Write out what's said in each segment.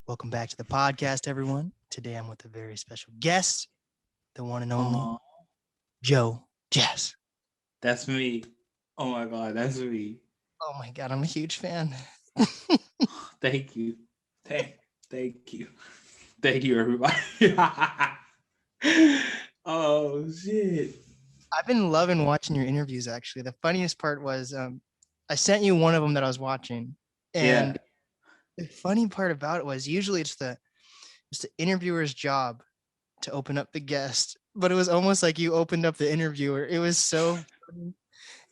Welcome back to the podcast, everyone. Today I'm with a very special guest, the one and only Aw, JoeJas. that's me. Oh my God, that's me. Oh my God, I'm a huge fan. Thank you. Thank you. Thank you, everybody. Oh shit. I've been loving watching your interviews, actually. The funniest part was I sent you one of them that I was watching. Yeah. And the funny part about it was usually it's the interviewer's job to open up the guest, but it was almost like you opened up the interviewer. It was so funny.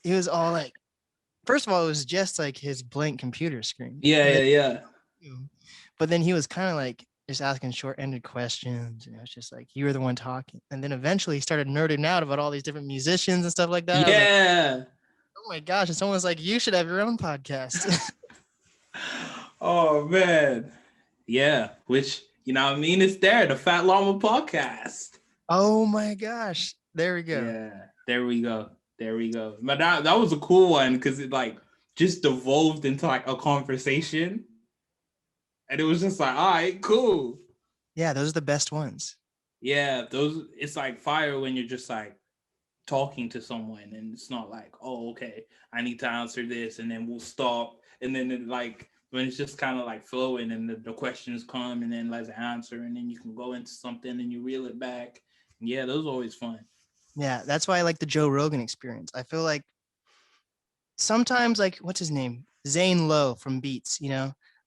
He was all like, first of all, it was just like his blank computer screen. Yeah, And yeah, yeah. But then he was kind of like just asking short-ended questions. And it was just like, you were the one talking. And then eventually he started nerding out about all these different musicians and stuff like that. I was like, Yeah. oh my gosh, it's almost like you should have your own podcast. Oh man. Yeah. Which, you know what I mean? It's there, the Fat Llama podcast. Oh my gosh. There we go. Yeah. There we go. There we go. But that was a cool one because it like just evolved into like a conversation. And it was just like, all right, cool. Yeah, those are the best ones. Yeah, those it's like fire when you're just like talking to someone and it's not like, oh, okay, I need to answer this and then we'll stop. And then it like when it's just kind of like flowing and the questions come and then let's answer and then you can go into something and you reel it back. Yeah, those are always fun. Yeah, that's why I like the Joe Rogan experience. I feel like sometimes, like, what's his name? Zane Lowe from Beats,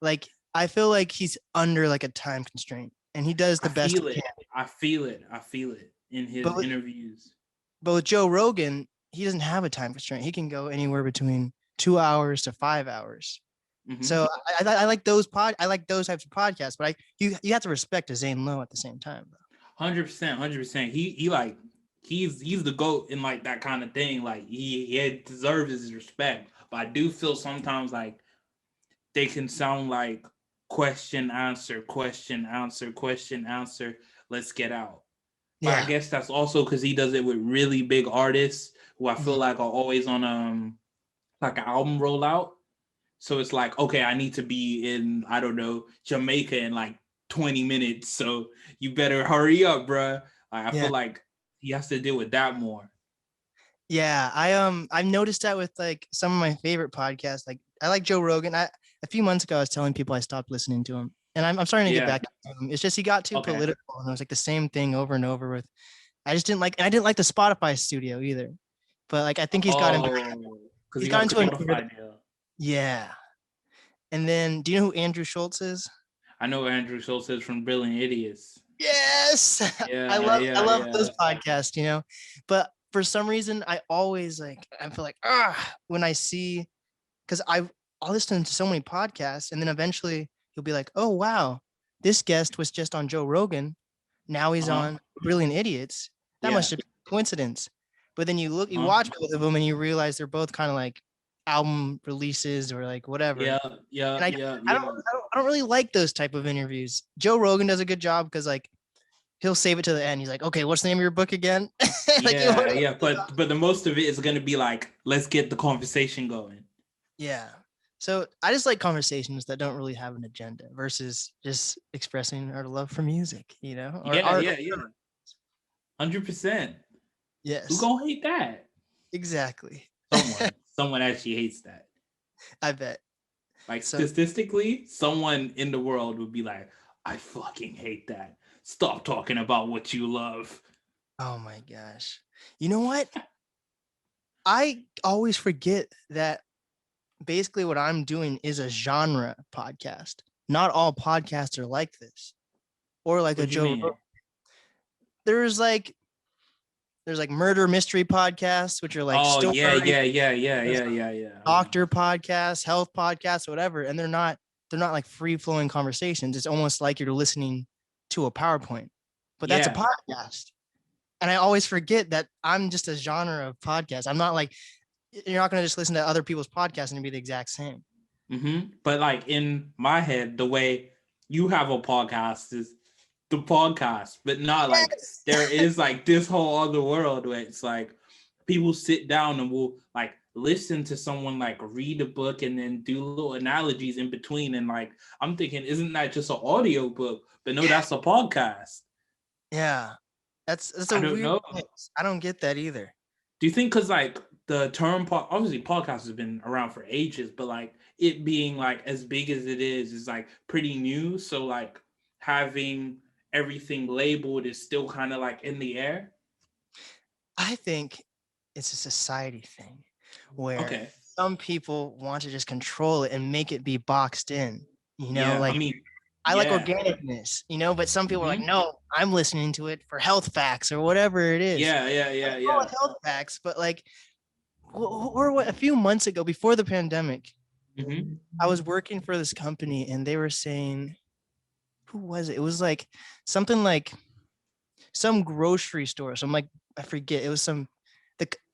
like I feel like he's under like a time constraint and he does the best he can. I feel it in his interviews. But with Joe Rogan, he doesn't have a time constraint. He can go anywhere between 2 hours to 5 hours. Mm-hmm. So I like those I like those types of podcasts, but you have to respect a Zane Lowe at the same time. 100%. He's the GOAT in like that kind of thing. Like he deserves his respect. But I do feel sometimes like they can sound like question, answer, let's get out. But yeah. I guess that's also because he does it with really big artists who I feel like are always on like an album rollout. So it's like, okay, I need to be in, I don't know, Jamaica in like 20 minutes. So you better hurry up, bruh. I feel like he has to deal with that more. Yeah, I've noticed that with like some of my favorite podcasts. Like I like Joe Rogan. A few months ago I was telling people I stopped listening to him. And I'm starting to get back to him. It's just he got too political and it was like the same thing over and over with. I didn't like the Spotify studio either. But like I think he's got into a yeah. And then do you know who Andrew Schultz is? I know Andrew Schultz is from Brilliant Idiots. Yes. Yeah, I love those podcasts, But for some reason I always I feel like when I see, because I'll listen to so many podcasts and then eventually you'll be like, oh wow, this guest was just on Joe Rogan, now he's on Brilliant Idiots. That must have been a coincidence. But then you watch both of them and you realize they're both kind of like album releases or like whatever. I don't really like those type of interviews. Joe Rogan does a good job because like he'll save it to the end. He's like, okay, what's the name of your book again? But the most of it is gonna be like, let's get the conversation going. Yeah. So I just like conversations that don't really have an agenda versus just expressing our love for music, Or 100%. Yes. Who gonna hate that? Exactly. Someone actually hates that. I bet. Like statistically, someone in the world would be like, I fucking hate that. Stop talking about what you love. Oh my gosh. You know what? I always forget that basically what I'm doing is a genre podcast. Not all podcasts are like this. Or like a Joe. There's like murder mystery podcasts, which are like doctor podcasts, health podcasts, whatever. And they're not like free flowing conversations. It's almost like you're listening to a PowerPoint, but that's a podcast. And I always forget that I'm just a genre of podcast. I'm not like, you're not going to just listen to other people's podcasts and be the exact same. Mm-hmm. But like in my head, the way you have a podcast is the podcast, but not like there is like this whole other world where it's like people sit down and will like listen to someone like read a book and then do little analogies in between. And like, I'm thinking, isn't that just an audio book? But no, that's a podcast. Yeah. That's a weird mix. I don't get that either. Do you think because like the term obviously podcast has been around for ages, but like it being like as big as it is like pretty new. So like having everything labeled is still kind of like in the air. I think it's a society thing where some people want to just control it and make it be boxed in. You know, like I like organicness, you know, but some people are like, no, I'm listening to it for health facts or whatever it is. Yeah. Health facts, but like, we're a few months ago before the pandemic, I was working for this company and they were saying, who was it? It was like something like some grocery store. So I'm like, I forget. It was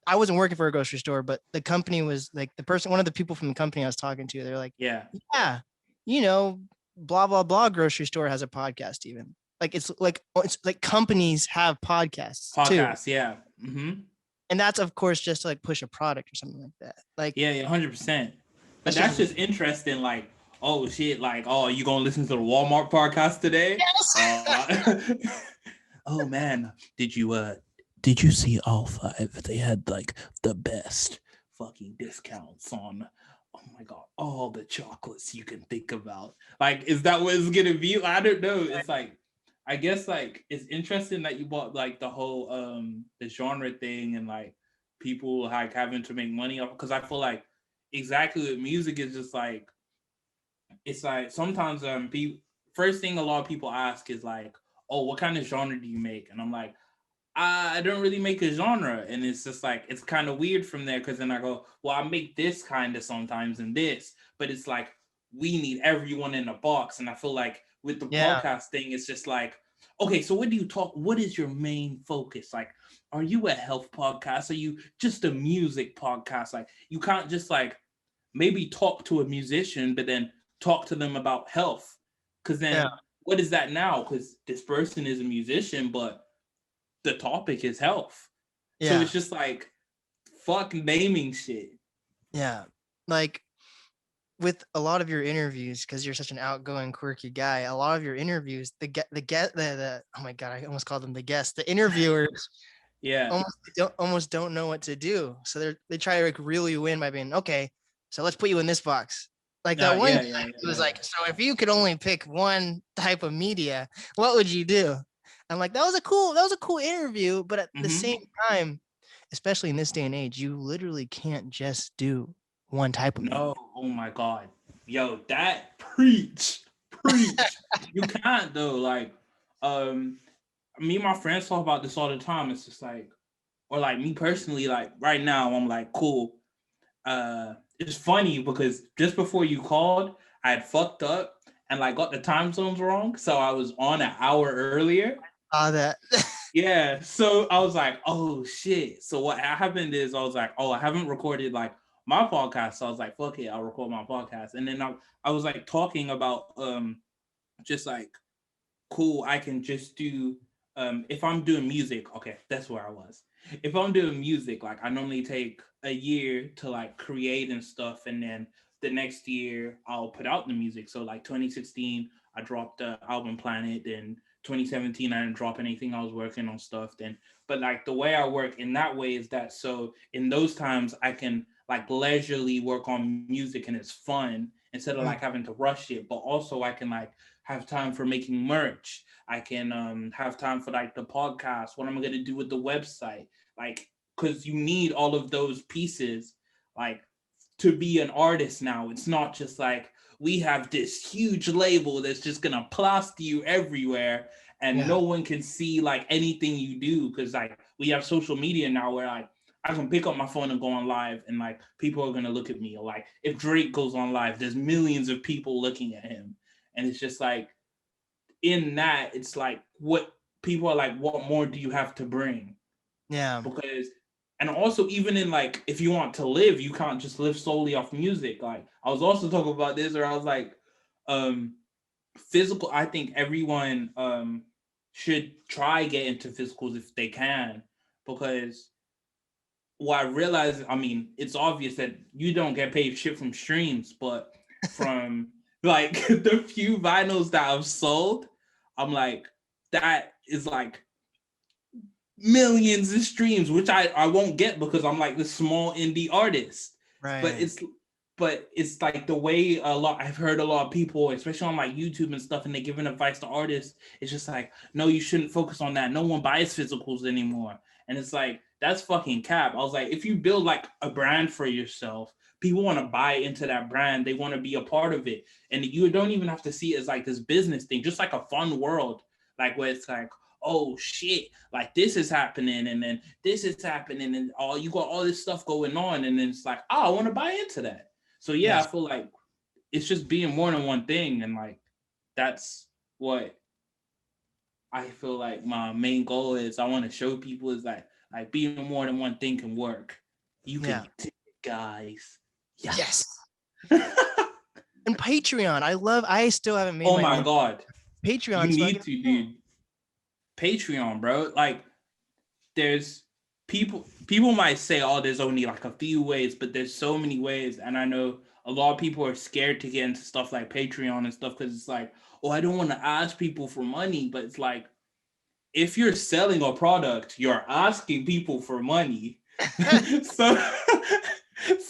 I wasn't working for a grocery store, but the company was like one of the people from the company I was talking to, they're like, yeah, you know, blah, blah, blah grocery store has a podcast even. Like, it's like companies have podcasts too. Yeah. And that's, of course, just to like push a product or something like that. Like, yeah, 100%. But that's just interesting. Like, oh shit, like, oh, you gonna listen to the Walmart podcast today? Yes. Oh man, did you see all 5? They had like the best fucking discounts on, oh my god, all the chocolates you can think about. Like, is that what it's gonna be? I don't know. It's like, I guess like it's interesting that you bought like the whole the genre thing and like people like having to make money off, because I feel like exactly with music is just like, it's like sometimes first thing a lot of people ask is like, oh, what kind of genre do you make? And I'm like, I don't really make a genre. And it's just like, it's kind of weird from there, because then I go, well, I make this kind of sometimes and this, but it's like, we need everyone in a box. And I feel like with the podcast thing, it's just like, okay, so what do you talk? What is your main focus? Like, are you a health podcast? Are you just a music podcast? Like, you can't just like maybe talk to a musician, but then talk to them about health. Because then what is that now? Because this person is a musician, but the topic is health. So it's just like, fuck naming shit. Yeah. Like with a lot of your interviews, because you're such an outgoing, quirky guy, a lot of your interviews, the oh my God, I almost called them the guests, the interviewers almost don't know what to do. So they try to like reel you in by being, okay, so let's put you in this box. Like that one guy, he was like, so if you could only pick one type of media, what would you do? I'm like, that was a cool interview, but at the same time, especially in this day and age, you literally can't just do one type of media. Oh my God. Yo, that preach. You can't though. Like, me and my friends talk about this all the time. It's just like, or like me personally, like right now, I'm like, cool. It's funny because just before you called, I had fucked up and like got the time zones wrong. So I was on an hour earlier. That. Yeah. So I was like, oh shit. So what happened is I was like, oh, I haven't recorded like my podcast. So I was like, fuck it, I'll record my podcast. And then I was like talking about just like, cool, I can just do if I'm doing music, okay, that's where I was. If I'm doing music, like I normally take a year to like create and stuff, and then the next year I'll put out the music. So like 2016, I dropped the album Planet, then 2017 I didn't drop anything. I was working on stuff then. But like the way I work in that way is that, so in those times I can like leisurely work on music and it's fun instead of like having to rush it. But also I can like have time for making merch. I can have time for like the podcast, what I'm going to do with the website. Like, because you need all of those pieces, like, to be an artist now. It's not just like, we have this huge label that's just going to plaster you everywhere and no one can see like anything you do. Because like, we have social media now where like, I can pick up my phone and go on live and like, people are going to look at me. Or like, if Drake goes on live, there's millions of people looking at him. And it's just like, in that, it's like, what people are like, what more do you have to bring? Yeah. Because, and also even in like, if you want to live, you can't just live solely off music. Like, I was also talking about this, where I was like, physical, I think everyone should try get into physicals if they can, because what I realized, I mean, it's obvious that you don't get paid shit from streams, but from like the few vinyls that I've sold, I'm like, that is like millions of streams, which I won't get because I'm like the small indie artist. Right. But it's like the way I've heard a lot of people, especially on like YouTube and stuff, and they're giving advice to artists. It's just like, no, you shouldn't focus on that. No one buys physicals anymore. And it's like, that's fucking cap. I was like, if you build like a brand for yourself, people want to buy into that brand. They want to be a part of it. And you don't even have to see it as like this business thing, just like a fun world, like where it's like, oh shit, like this is happening, and then this is happening, and you got all this stuff going on, and then it's like, oh, I want to buy into that. So yeah, yes. I feel like it's just being more than one thing, and like that's what I feel like my main goal is. I want to show people is like being more than one thing can work. You can do it, guys. Yes. And Patreon, I still haven't made. Oh my god, Patreon. You need to, dude. Patreon, bro. Like, there's people might say, oh, there's only like a few ways, but there's so many ways. And I know a lot of people are scared to get into stuff like Patreon and stuff because it's like, oh, I don't want to ask people for money. But it's like, if you're selling a product, you're asking people for money. so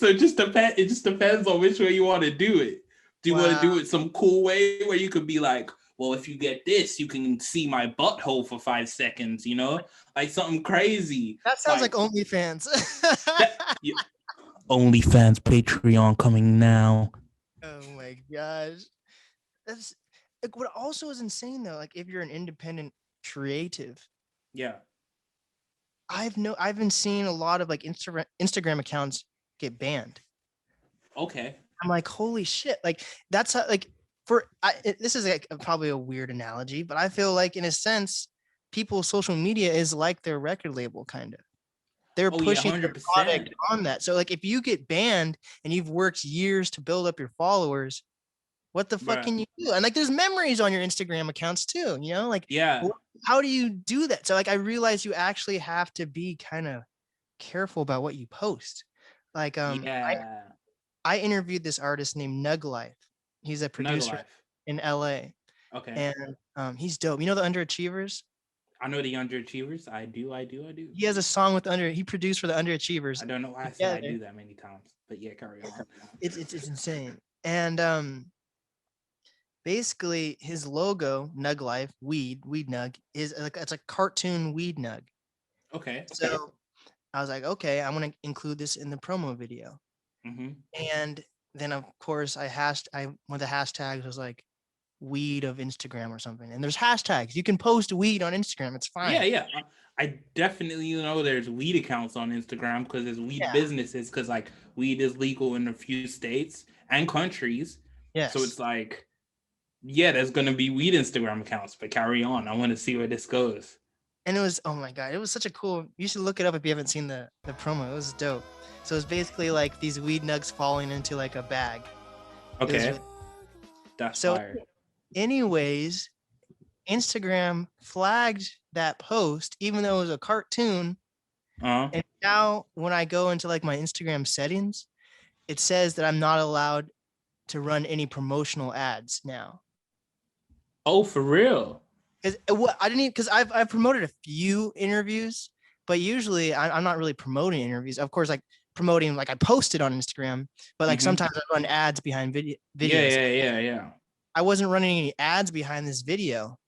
it just depends on which way you want to do it. Do you want to do it some cool way where you could be like, well, if you get this, you can see my butthole for 5 seconds, you know? Like something crazy. That sounds like OnlyFans. OnlyFans Patreon coming now. Oh my gosh. That's like what also is insane though. Like if you're an independent creative. Yeah. I've been seeing a lot of like Instagram accounts get banned. Okay. I'm like, holy shit. Like that's how, like, this is like probably a weird analogy, but I feel like in a sense, people's social media is like their record label, kind of. They're pushing their product on that. So like if you get banned and you've worked years to build up your followers, what the fuck can you do? And like there's memories on your Instagram accounts too, you know? Like, how do you do that? So like I realize you actually have to be kind of careful about what you post. Like I interviewed this artist named Nug Life. He's a producer in LA. Okay. And he's dope. You know the Underachievers? I know the Underachievers. I do. He has a song with he produced for the Underachievers. I don't know why I said I do that many times, but yeah, carry on. It's insane. And basically his logo, Nug Life, weed nug, is like it's a cartoon weed nug. Okay. So I was like, okay, I'm gonna include this in the promo video. Mm-hmm. And then of course one of the hashtags was like weed of Instagram or something. And there's hashtags. You can post weed on Instagram. It's fine. Yeah. I definitely know there's weed accounts on Instagram because there's weed businesses because like weed is legal in a few states and countries. Yeah. So it's like, yeah, there's gonna be weed Instagram accounts, but carry on. I want to see where this goes. And it was, oh my God, it was such a cool, you should look it up if you haven't seen the promo. It was dope. So it's basically like these weed nugs falling into like a bag. Okay. That's fire. Anyways, Instagram flagged that post, even though it was a cartoon. And now when I go into like my Instagram settings, it says that I'm not allowed to run any promotional ads now. Oh, for real? Because I've promoted a few interviews, but usually I'm not really promoting interviews. Of course, like promoting, like I posted on Instagram, but like sometimes I run ads behind videos. Yeah. I wasn't running any ads behind this video,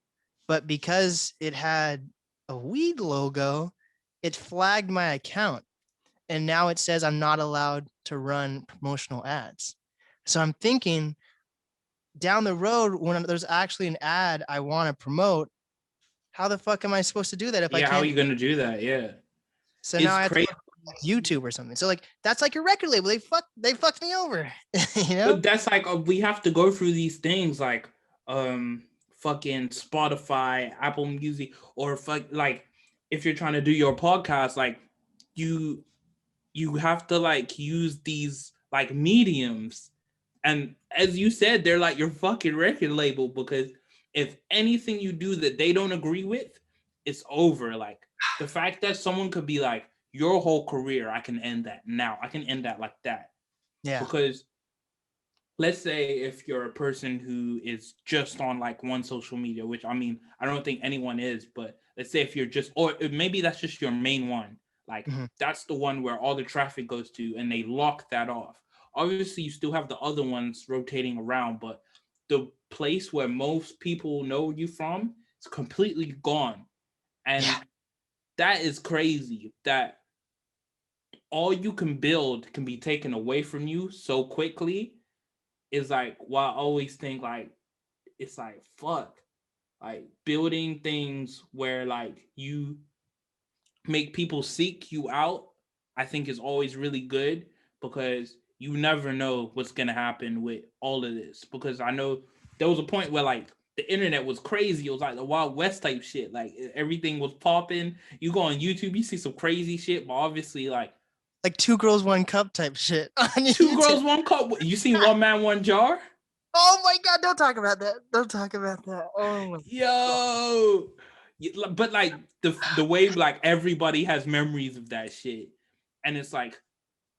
but because it had a weed logo, it flagged my account. And now it says I'm not allowed to run promotional ads. So I'm thinking down the road, when there's actually an ad I want to promote, how the fuck am I supposed to do that if I can't? How are you going to do that? Yeah. So now I have to go to YouTube or something. So like, that's like your record label. They fucked me over, you know? But that's like, we have to go through these things like fucking Spotify, Apple Music, or like if you're trying to do your podcast, like you have to like use these like mediums. And as you said, they're like your fucking record label, because if anything you do that they don't agree with, it's over. Like the fact that someone could be like, your whole career, I can end that now. I can end that like that. Yeah. Because let's say if you're a person who is just on like one social media, which I mean, I don't think anyone is, but let's say if you're just, or maybe that's just your main one, like that's the one where all the traffic goes to, and they lock that off. Obviously, you still have the other ones rotating around, but the place where most people know you from is completely gone. And that is crazy that all you can build can be taken away from you so quickly. Is like, well, I always think like, it's like, fuck, like building things where like you make people seek you out, I think is always really good, because you never know what's gonna happen with all of this. Because I know there was a point where like the internet was crazy. It was like the Wild West type shit. Like everything was popping. You go on YouTube, you see some crazy shit, but obviously like Two girls, one cup type shit on Two YouTube. girls, one cup. You seen One Man, One Jar? Oh my God, don't talk about that. Don't talk about that. Oh my Yo. But like the way like everybody has memories of that shit. And it's like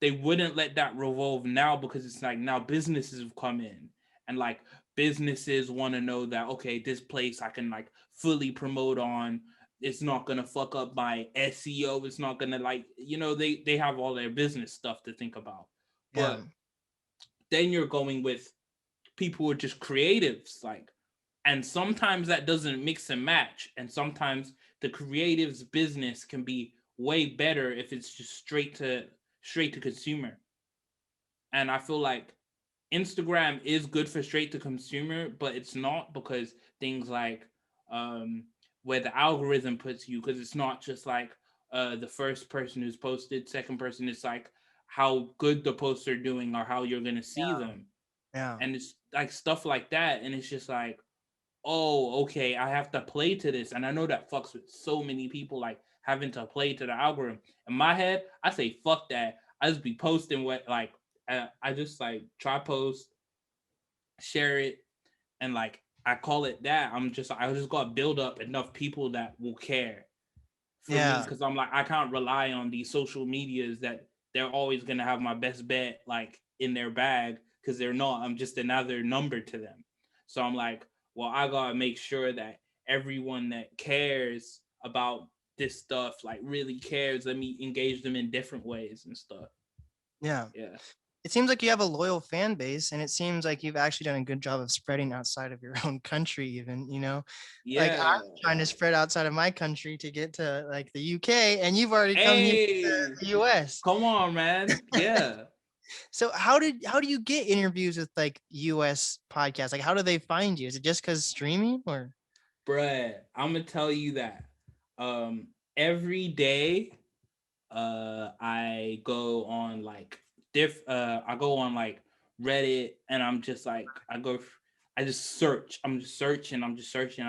they wouldn't let that revolve now, because it's like now businesses have come in, and like businesses want to know that, okay, this place I can like fully promote on. It's not gonna fuck up my SEO. It's not gonna like, they have all their business stuff to think about. Yeah. But then you're going with people who are just creatives, like, and sometimes that doesn't mix and match, and sometimes the creative's business can be way better if it's just straight to consumer. And I feel like Instagram is good for straight to consumer, but it's not, because things like where the algorithm puts you, because it's not just like the first person who's posted, second person, it's like how good the posts are doing or how you're gonna see them. Yeah. And it's like stuff like that, and it's just like, oh, okay, I have to play to this. And I know that fucks with so many people, like having to play to the algorithm. In my head, I say fuck that. I just be posting what, like, I just like try post, share it, and like I call it that. I just gotta build up enough people that will care for me, Yeah. because I'm like, I can't rely on these social medias that they're always gonna have my best bet like in their bag, because they're not. I'm just another number to them. So I'm like, well, I gotta make sure that everyone that cares about this stuff, like really cares, let me engage them in different ways and stuff. Yeah. Yeah. It seems like you have a loyal fan base, and it seems like you've actually done a good job of spreading outside of your own country, even, like Yeah. I'm trying to spread outside of my country to get to like the UK, and you've already come here to Hey, the US. come on, man. Yeah. So how do you get interviews with like US podcasts? Like how do they find you? Is it just because streaming or? Bruh, I'm gonna tell you that every day I go on like I go on like Reddit, and I'm just like, I just search. I'm just searching. I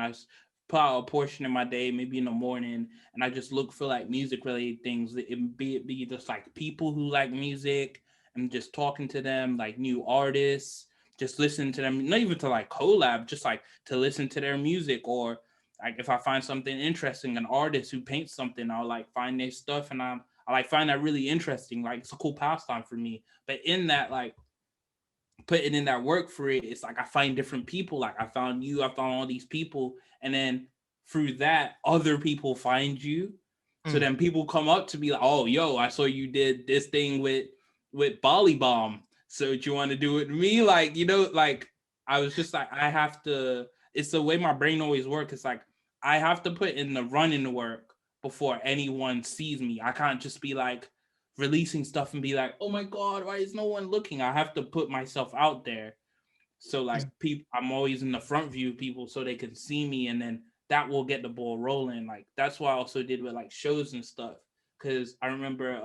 just put out a portion of my day, maybe in the morning, and I just look for like music related things. It be just like people who like music, and just talking to them, like new artists, just listening to them, not even to like collab, just like to listen to their music. Or like if I find something interesting, an artist who paints something, I'll like find their stuff, and I like find that really interesting. Like it's a cool pastime for me. But in that, like putting in that work for it, it's like I find different people. Like I found you, I found all these people, and then through that, other people find you. So then people come up to me like, "Oh, yo, I saw you did this thing with Bali Bomb. So do you want to do it with me?" Like, like I was just like, I have to. It's the way my brain always works. It's like I have to put in the running work before anyone sees me. I can't just be like releasing stuff and be like, "Oh my God, why is no one looking?" I have to put myself out there. So like people, I'm always in the front view of people so they can see me, and then that will get the ball rolling. Like that's what I also did with like shows and stuff. Cause I remember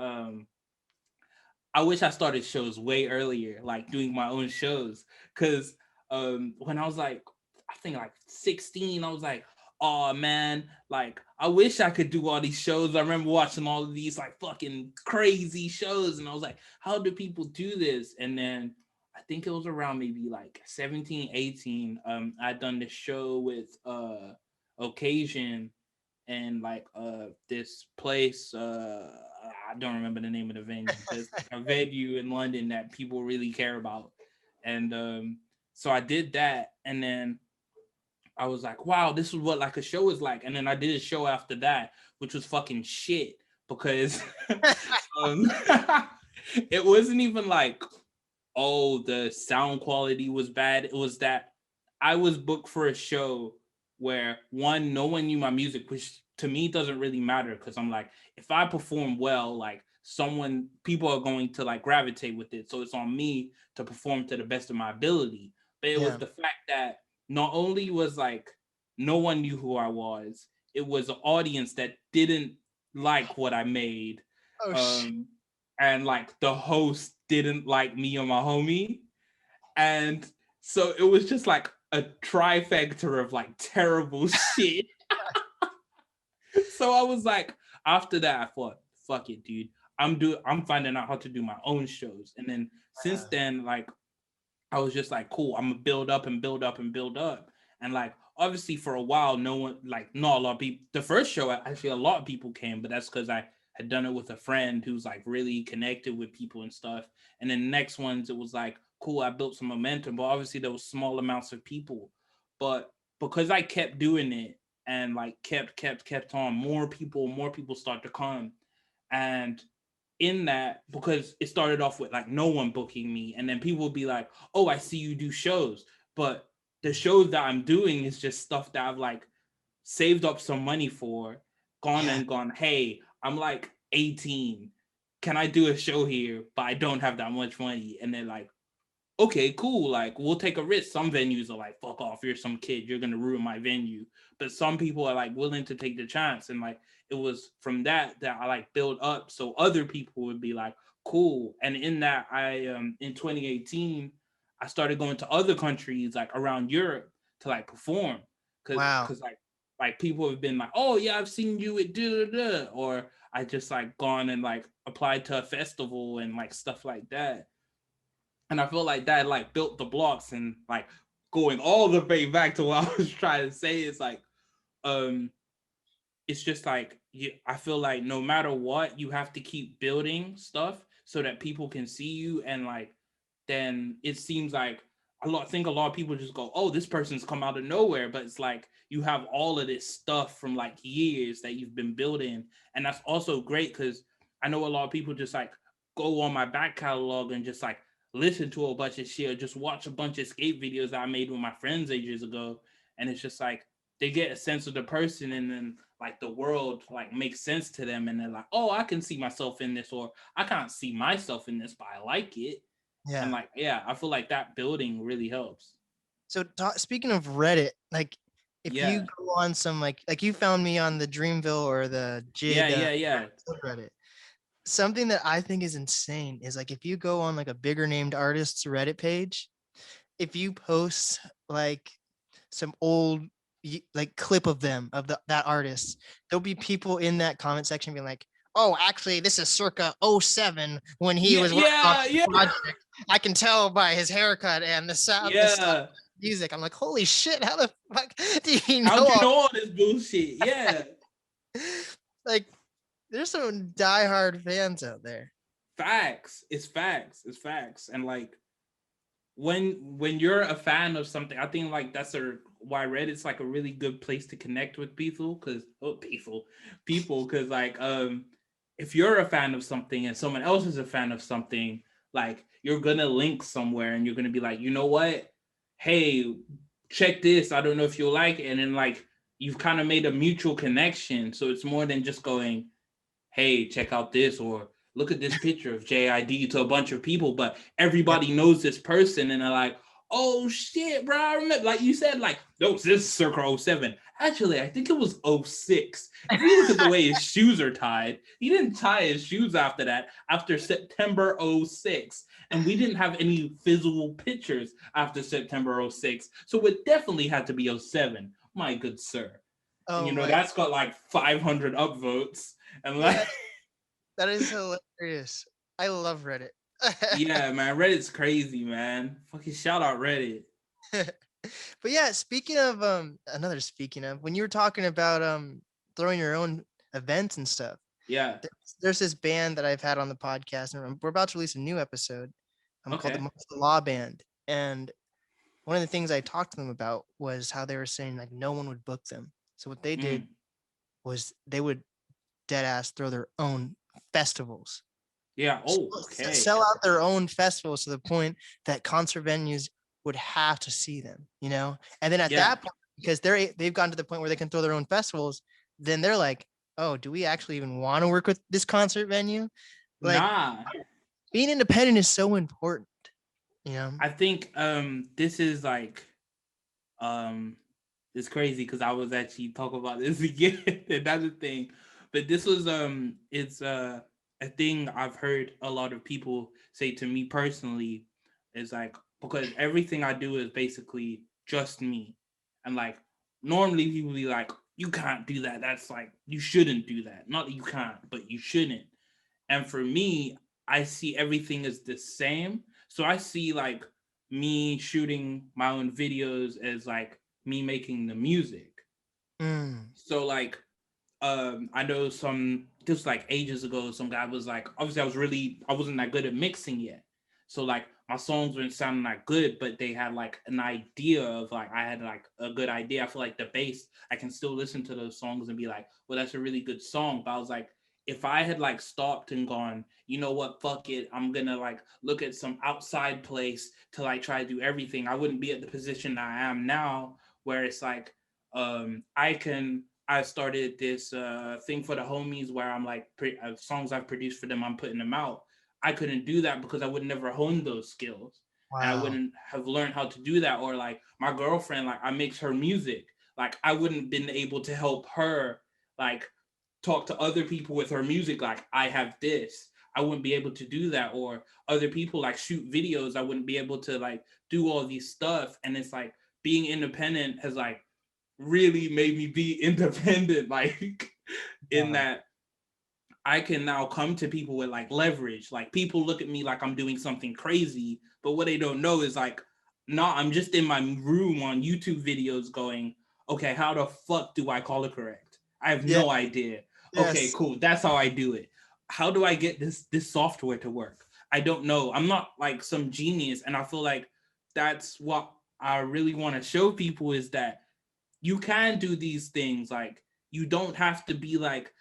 I wish I started shows way earlier, like doing my own shows. Cause when I was like, I think like 16, I was like, oh man, like I wish I could do all these shows. I remember watching all of these like fucking crazy shows, and I was like, how do people do this? And then I think it was around maybe like 17, 18. I'd done this show with Occasion, in like this place. I don't remember the name of the venue, but it's like a venue in London that people really care about. And so I did that, and then I was like, wow, this is what like a show is like. And then I did a show after that, which was fucking shit because um, it wasn't even like, oh, the sound quality was bad. It was that I was booked for a show where one, no one knew my music, which to me doesn't really matter because I'm like, if I perform well, like people are going to like gravitate with it. So it's on me to perform to the best of my ability. But it was the fact that not only was like no one knew who I was, it was an audience that didn't like what I made. And like the host didn't like me or my homie. And so it was just like a trifecta of like terrible shit. So I was like, after that, I thought, fuck it, dude. I'm finding out how to do my own shows. And then since then, like, I was just like, cool, I'm gonna build up and build up and build up. And like, obviously for a while, no one, like, not a lot of people, the first show, actually a lot of people came, but that's because I had done it with a friend who's like really connected with people and stuff. And then the next ones, it was like, cool, I built some momentum, but obviously there was small amounts of people. But because I kept doing it and like kept on, more people start to come. And in that, because it started off with like no one booking me, and then people would be like, oh, I see you do shows, but the shows that I'm doing is just stuff that I've like saved up some money for, gone, hey, I'm like 18, can I do a show here, but I don't have that much money. And they're like, okay, cool, like we'll take a risk. Some venues are like, fuck off, you're some kid, you're gonna ruin my venue. But some people are like willing to take the chance. And like it was from that I like build up so other people would be like, cool. And in that, I in 2018 I started going to other countries like around Europe to like perform, because like people have been like, oh yeah, I've seen you at da, or I just like gone and like applied to a festival and like stuff like that. And I feel like that like built the blocks. And like going all the way back to what I was trying to say is like, it's just like, I feel like no matter what, you have to keep building stuff so that people can see you. And like, then it seems like a lot of people just go, oh, this person's come out of nowhere. But it's like, you have all of this stuff from like years that you've been building. And that's also great because I know a lot of people just like go on my back catalog and just like listen to a bunch of shit, or just watch a bunch of skate videos that I made with my friends ages ago. And it's just like, they get a sense of the person, and then like the world like makes sense to them, and they're like, oh, I can see myself in this, or I can't see myself in this, but I like it. And like, I feel like that building really helps. So speaking of Reddit, like if you go on some like you found me on the Dreamville or the JID Reddit, something that I think is insane is like if you go on like a bigger named artist's Reddit page, if you post like some old like clip of them of that artist, there'll be people in that comment section being like, oh, actually this is circa 07 when he was working on the project. I can tell by his haircut and the sound, the style of music. I'm like, holy shit, how the fuck do you know? How do you know all this bullshit? Yeah. Like, there's some diehard fans out there. Facts. It's facts. And like, when you're a fan of something, I think like that's why Reddit's like a really good place to connect with people, because because like if you're a fan of something and someone else is a fan of something, like you're gonna link somewhere and you're gonna be like, you know what, hey, check this, I don't know if you'll like it. And then like you've kind of made a mutual connection, so it's more than just going, hey, check out this, or look at this picture of JID to a bunch of people, but everybody knows this person, and they're like, oh shit, bro, I remember, like you said, like, no, this is circa 07. Actually, I think it was 06. If you look at the way his shoes are tied, he didn't tie his shoes after that, after September 06. And we didn't have any physical pictures after September 06. So it definitely had to be 07, my good sir. And you know, that's got like 500 upvotes. And like, that is hilarious. I love Reddit. Yeah, man, Reddit's crazy, man. Fucking shout out Reddit. But yeah, speaking of when you were talking about throwing your own events and stuff. Yeah. There's this band that I've had on the podcast, and we're about to release a new episode. Called the Okay. Martial Law Band. And one of the things I talked to them about was how they were saying like no one would book them. So what they did was they would dead ass throw their own festivals. Yeah. Oh, okay. Sell out their own festivals to the point that concert venues would have to see them, you know? And then at that point, because they've gotten to the point where they can throw their own festivals, then they're like, oh, do we actually even want to work with this concert venue? Like, being independent is so important, you know? I think this is like it's crazy because I was actually talking about this again. Another thing. But this was it's a thing I've heard a lot of people say to me personally, is like, because everything I do is basically just me. And like normally people be like, you can't do that. That's like, you shouldn't do that. Not that you can't, but you shouldn't. And for me, I see everything as the same. So I see like me shooting my own videos as like me making the music. So like I know just like ages ago, some guy was like, obviously I wasn't that good at mixing yet. So like my songs weren't sounding that good, but they had like an idea of like, I had like a good idea. I feel like the bass, I can still listen to those songs and be like, well, that's a really good song. But I was like, if I had like stopped and gone, you know what, fuck it, I'm gonna like look at some outside place to like try to do everything, I wouldn't be at the position I am now, where it's like I started this thing for the homies where I'm like songs I've produced for them, I'm putting them out. I couldn't do that because I would never hone those skills. Wow. And I wouldn't have learned how to do that. Or like my girlfriend, like I mix her music. Like I wouldn't been able to help her like talk to other people with her music. Like I have this. I wouldn't be able to do that. Or other people like shoot videos. I wouldn't be able to like do all these stuff. And it's like being independent has like really made me be independent, like in that I can now come to people with like leverage. Like people look at me like I'm doing something crazy, but what they don't know is like, nah, I'm just in my room on YouTube videos going, okay, how the fuck do I color correct? I have no idea. Yes. Okay, cool. That's how I do it. How do I get this software to work? I don't know. I'm not like some genius. And I feel like that's what I really want to show people, is that you can do these things. Like you don't have to be like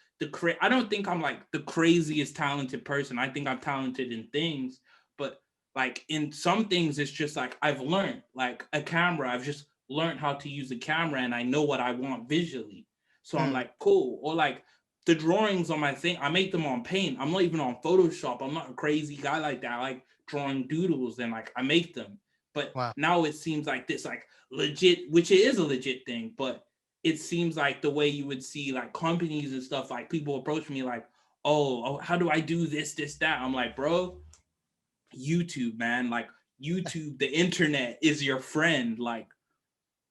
I don't think I'm like the craziest talented person. I think I'm talented in things, but like in some things it's just like I've learned like a camera. I've just learned how to use a camera and I know what I want visually. So I'm like, cool. Or like the drawings on my thing, I make them on Paint. I'm not even on Photoshop. I'm not a crazy guy like that. I like drawing doodles and like I make them. But now it seems like this like legit, which it is a legit thing, but it seems like the way you would see like companies and stuff, like people approach me like, oh, how do I do this, that? I'm like, bro, YouTube, man. Like YouTube, the internet is your friend. Like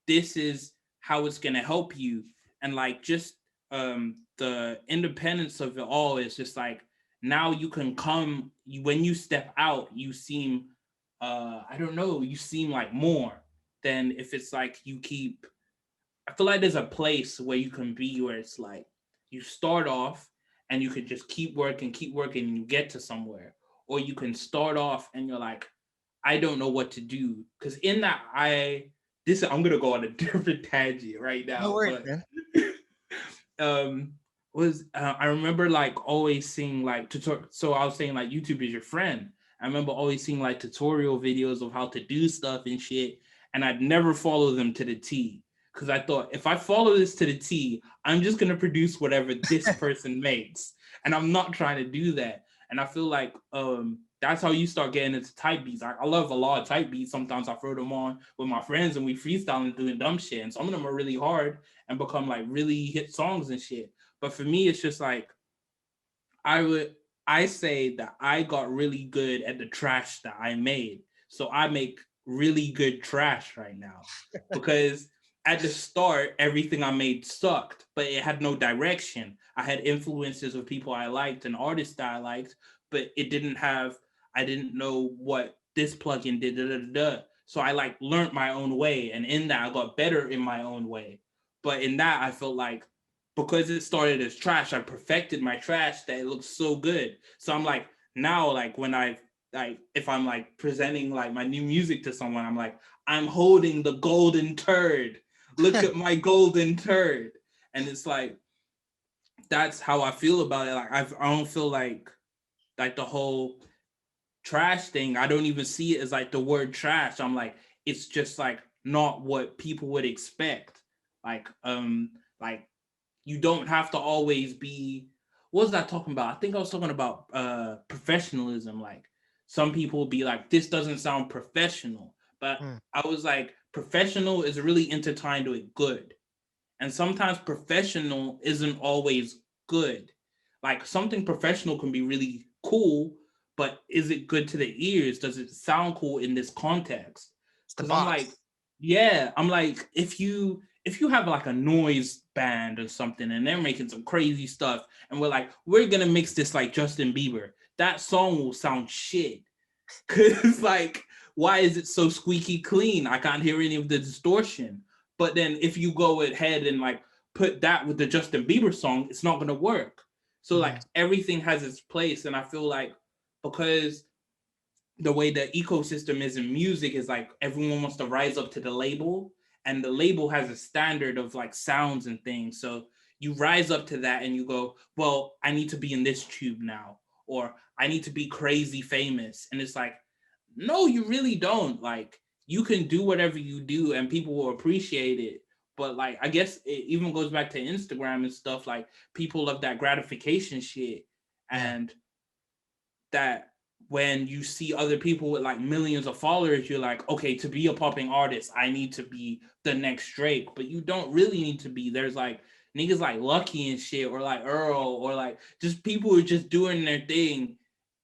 this is how it's gonna help you. And like just the independence of it all is just like, now you can come, when you step out, you seem I don't know, you seem like more than if it's like you keep. I feel like there's a place where you can be where it's like you start off and you could just keep working and you get to somewhere. Or you can start off and you're like, I don't know what to do. Because in that, I'm gonna go on a different tangent right now. No worries, man. I remember like always seeing like so I was saying like YouTube is your friend. I remember always seeing like tutorial videos of how to do stuff and shit, and I'd never follow them to the T. Because I thought, if I follow this to the T, I'm just going to produce whatever this person makes. And I'm not trying to do that. And I feel like that's how you start getting into type beats. I love a lot of type beats. Sometimes I throw them on with my friends and we freestyle and doing dumb shit. And some of them are really hard and become like really hit songs and shit. But for me, it's just like, I say that I got really good at the trash that I made. So I make really good trash right now. Because at the start, everything I made sucked, but it had no direction. I had influences of people I liked and artists that I liked, but I didn't know what this plugin did. So I like learned my own way. And in that, I got better in my own way. But in that, I felt like because it started as trash, I perfected my trash that it looks so good. So I'm like, now, like when if I'm like presenting like my new music to someone, I'm like, I'm holding the golden turd. Look at my golden turd. And it's like, that's how I feel about it. Like I don't feel like the whole trash thing. I don't even see it as like the word trash. I'm like, it's just like not what people would expect. Like you don't have to always be. What was I talking about? I think I was talking about professionalism. Like some people will be like, this doesn't sound professional, but I was like, professional is really intertwined with good, and sometimes professional isn't always good. Like something professional can be really cool, but is it good to the ears? Does it sound cool in this context? Because I'm like, yeah, I'm like, if you have like a noise band or something and they're making some crazy stuff and we're like, we're gonna mix this like Justin Bieber, that song will sound shit. Cause like, why is it so squeaky clean? I can't hear any of the distortion. But then if you go ahead and like put that with the Justin Bieber song, it's not gonna work. So like everything has its place. And I feel like because the way the ecosystem is in music is like everyone wants to rise up to the label, and the label has a standard of like sounds and things. So you rise up to that and you go, well, I need to be in this tube now, or I need to be crazy famous. And it's like, no, you really don't. Like you can do whatever you do and people will appreciate it. But like, I guess it even goes back to Instagram and stuff. Like people love that gratification shit. And that when you see other people with like millions of followers, you're like, okay, to be a popping artist, I need to be the next Drake. But you don't really need to be. There's like niggas like Lucky and shit, or like Earl, or like just people who are just doing their thing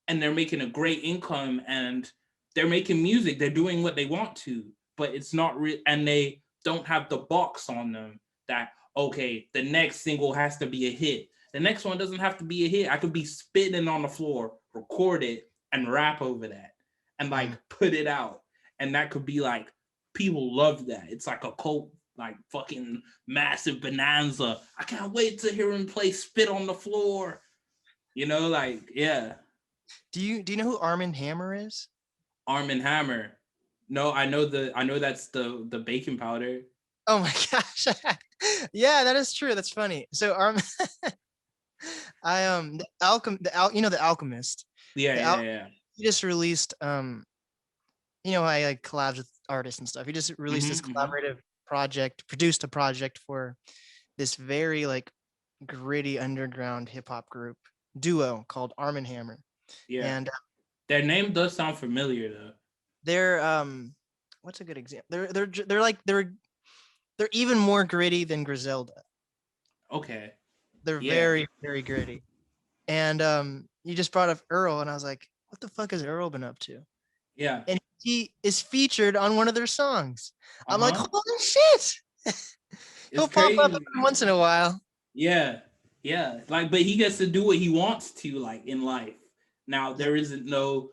and they're making a great income and they're making music. They're doing what they want to, but it's not real. And they don't have the box on them that, okay, the next single has to be a hit. The next one doesn't have to be a hit. I could be spitting on the floor, record it, and rap over that and like put it out. And that could be like, people love that. It's like a cult, like fucking massive bonanza. I can't wait to hear him play Spit on the Floor. You know, like, yeah. Do you know who Armand Hammer is? Armand Hammer. No, I know that's the baking powder. Oh my gosh. Yeah, that is true. That's funny. So the Alchemist. Yeah. He just released I like collabs with artists and stuff. He just released this collaborative project, produced a project for this very like gritty underground hip hop group duo called Armand Hammer. Yeah. And their name does sound familiar though. They're what's a good example? They're even more gritty than Griselda. Okay. They're very, very gritty. And you just brought up Earl, and I was like, what the fuck has Earl been up to? Yeah. And he is featured on one of their songs. I'm like, holy shit. He'll pop up once in a while. Yeah. Yeah. Like, but he gets to do what he wants to, like, in life. Now, there isn't no,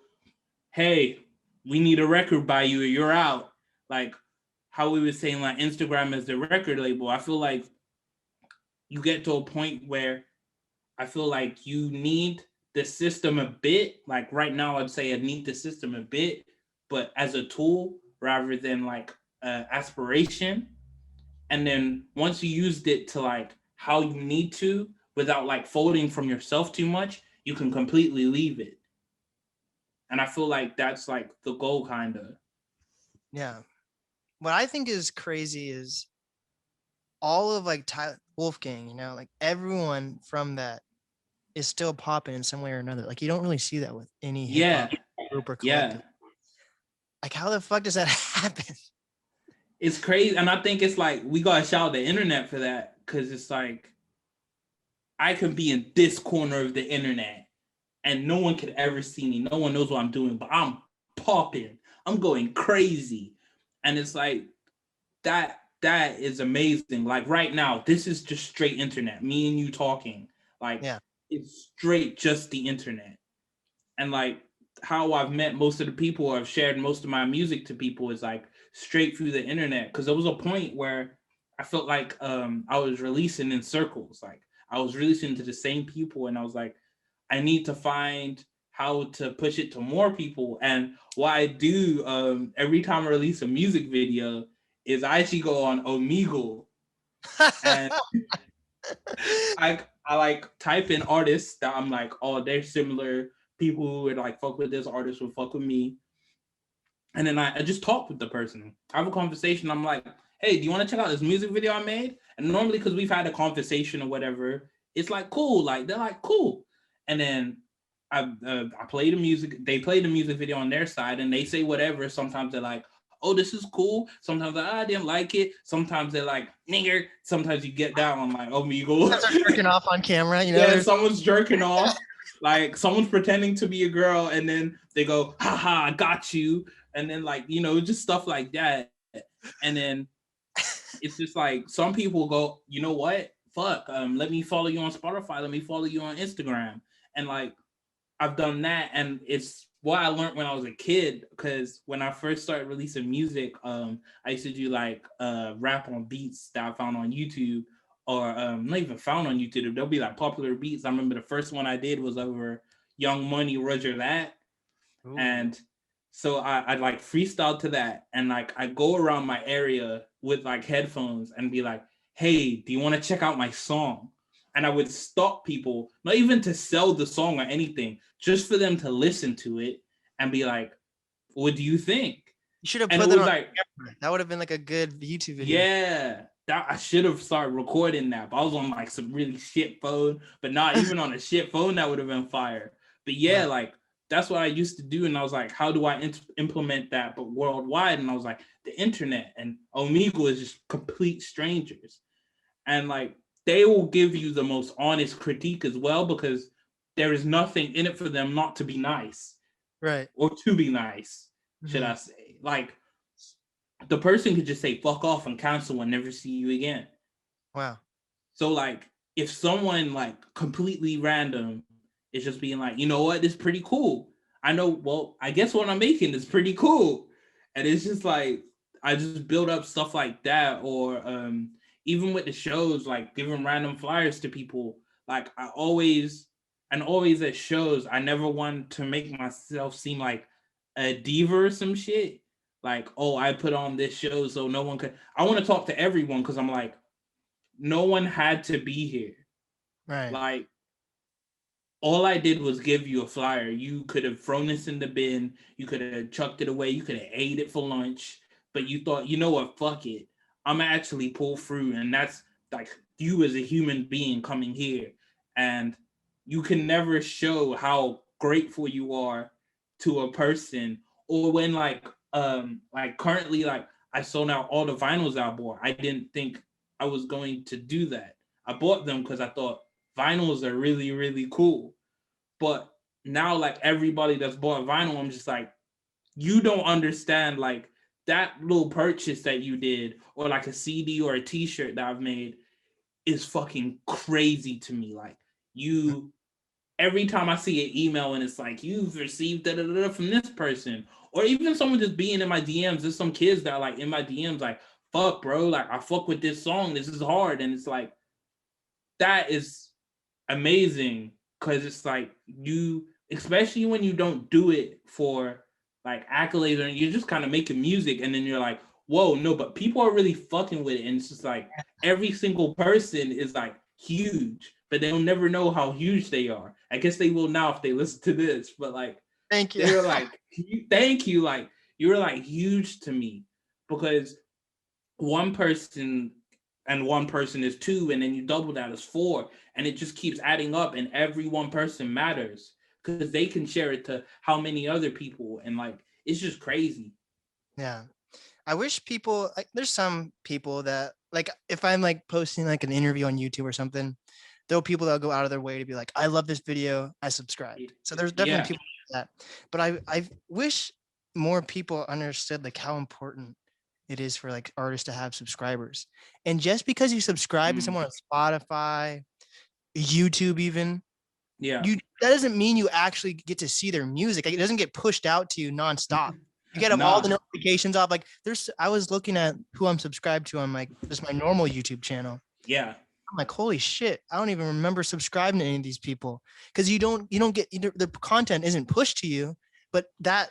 hey, we need a record by you or you're out. Like how we were saying, like Instagram is the record label. I feel like you get to a point where I feel like you need the system a bit. Like right now, I'd say I need the system a bit, but as a tool rather than like aspiration. And then once you used it to like how you need to, without like folding from yourself too much, you can completely leave it. And I feel like that's like the goal, kind of. Yeah. What I think is crazy is all of like Wolfgang, like everyone from that is still popping in some way or another. Like you don't really see that with any hip hop group or collective. Like how the fuck does that happen? It's crazy. And I think it's like, we got to shout out the internet for that. Cause it's like, I could be in this corner of the internet and no one could ever see me. No one knows what I'm doing, but I'm popping. I'm going crazy. And it's like, that is amazing. Like right now, this is just straight internet. Me and you talking. Like, it's straight just the internet. And like how I've met most of the people, or I've shared most of my music to people, is like straight through the internet. Because there was a point where I felt like I was releasing in circles. Like I was releasing to the same people, and I was like, I need to find how to push it to more people. And what I do every time I release a music video is I actually go on Omegle and I like type in artists that I'm like, oh, they're similar. People who would like fuck with this artist would fuck with me. And then I just talk with the person. I have a conversation. I'm like, hey, do you want to check out this music video I made? And normally, because we've had a conversation or whatever, it's like, cool. Like, they're like, cool. And then I play the music. They play the music video on their side and they say whatever. Sometimes they're like, oh, this is cool. Sometimes I didn't like it. Sometimes they're like, nigger. Sometimes you get down on like, Omegle. Jerking off on camera, you know? Yeah, someone's jerking off. Like someone's pretending to be a girl and then they go, haha, I got you. And then like, you know, just stuff like that. And then it's just like some people go, you know what? Fuck, let me follow you on Spotify. Let me follow you on Instagram. And like, I've done that. And it's what I learned when I was a kid. Because when I first started releasing music, I used to do like rap on beats that I found on YouTube. Or not even found on YouTube. There'll be like popular beats. I remember the first one I did was over Young Money, Roger That. Ooh. And so I like freestyle to that. And like I go around my area with like headphones and be like, hey, do you want to check out my song? And I would stop people, not even to sell the song or anything, just for them to listen to it and be like, what do you think? You should have put that on like, camera. That would have been like a good YouTube video. Yeah. I should have started recording that, but I was on like some really shit phone, but not even on a shit phone that would have been fire. But yeah, like that's what I used to do. And I was like, how do I implement that, but worldwide? And I was like, the internet and Omegle is just complete strangers. And like, they will give you the most honest critique as well, because there is nothing in it for them not to be nice. Right. Or to be nice, should I say. Like, the person could just say fuck off and cancel and never see you again. Wow. So like if someone like completely random is just being like, you know what, this is pretty cool. I know, well, I guess what I'm making is pretty cool. And it's just like, I just build up stuff like that. Or even with the shows, like giving random flyers to people. Like I always at shows, I never want to make myself seem like a diva or some shit. Like, oh, I put on this show so no one could. I want to talk to everyone because I'm like, no one had to be here. Right. Like, all I did was give you a flyer. You could have thrown this in the bin. You could have chucked it away. You could have ate it for lunch. But you thought, you know what? Fuck it. I'm actually pull through. And that's like you as a human being coming here. And you can never show how grateful you are to a person. Or when like currently, like I sold out all the vinyls I bought. I didn't think I was going to do that. I bought them because I thought vinyls are really, really cool. But now, like everybody that's bought vinyl, I'm just like, you don't understand like that little purchase that you did, or like a CD or a t-shirt that I've made is fucking crazy to me. Like you, every time I see an email and it's like, you've received from this person, or even someone just being in my DMs. There's some kids that are like in my DMs, like, fuck, bro, like I fuck with this song. This is hard. And it's like, that is amazing because it's like you, especially when you don't do it for like accolades or you're just kind of making music and then you're like, whoa, no, but people are really fucking with it. And it's just like every single person is like huge, but they'll never know how huge they are. I guess they will now if they listen to this, but like, thank you. They're like, thank you. Like, you were like huge to me because one person and one person is two, and then you double that as four, and it just keeps adding up, and every one person matters because they can share it to how many other people, and like, it's just crazy. Yeah. I wish people, like, there's some people that, like, if I'm like posting like an interview on YouTube or something, there are people that'll go out of their way to be like, I love this video, I subscribed. So there's definitely people like that. But I wish more people understood like how important it is for like artists to have subscribers. And just because you subscribe to someone on Spotify, YouTube even, that doesn't mean you actually get to see their music. Like, it doesn't get pushed out to you nonstop. You get all the notifications off. Like I was looking at who I'm subscribed to on like just my normal YouTube channel. Yeah. I'm like, holy shit, I don't even remember subscribing to any of these people, because you don't get the content isn't pushed to you, but that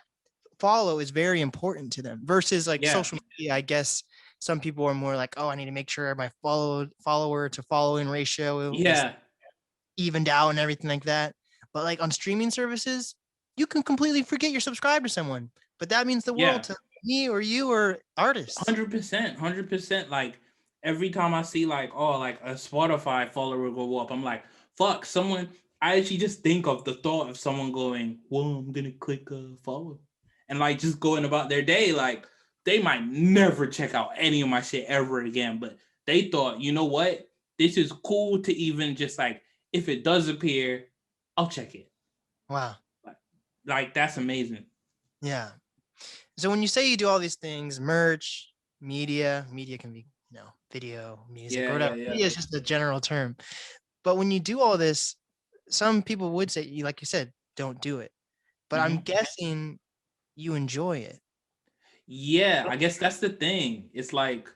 follow is very important to them versus like social media. I guess some people are more like, oh, I need to make sure my follower to following ratio is evened out and everything like that. But like on streaming services, you can completely forget you're subscribed to someone, but that means the world to me or you or artists. 100%. Like every time I see like, oh, like a Spotify follower go up, I'm like, fuck, someone. I actually just think of the thought of someone going, well, I'm gonna click follow, and like just going about their day. Like they might never check out any of my shit ever again, but they thought, you know what, this is cool to even just like, if it does appear, I'll check it. Wow. Like that's amazing. Yeah. So when you say you do all these things, merch, media can be, video, music, or whatever. Media is just a general term. But when you do all this, some people would say, like you said, don't do it. But I'm guessing you enjoy it. Yeah, I guess that's the thing. It's like,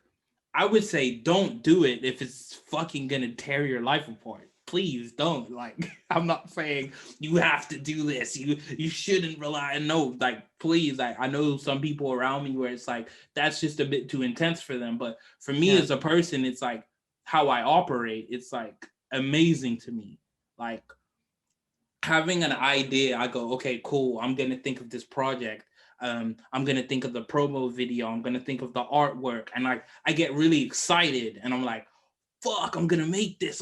I would say don't do it if it's fucking gonna tear your life apart. Please don't. Like, I'm not saying you have to do this. You shouldn't rely. No, like, please. I know some people around me where it's like, that's just a bit too intense for them. But for me as a person, it's like how I operate. It's like amazing to me. Like having an idea, I go, okay, cool. I'm going to think of this project. I'm going to think of the promo video. I'm going to think of the artwork. And like, I get really excited and I'm like, fuck, I'm going to make this.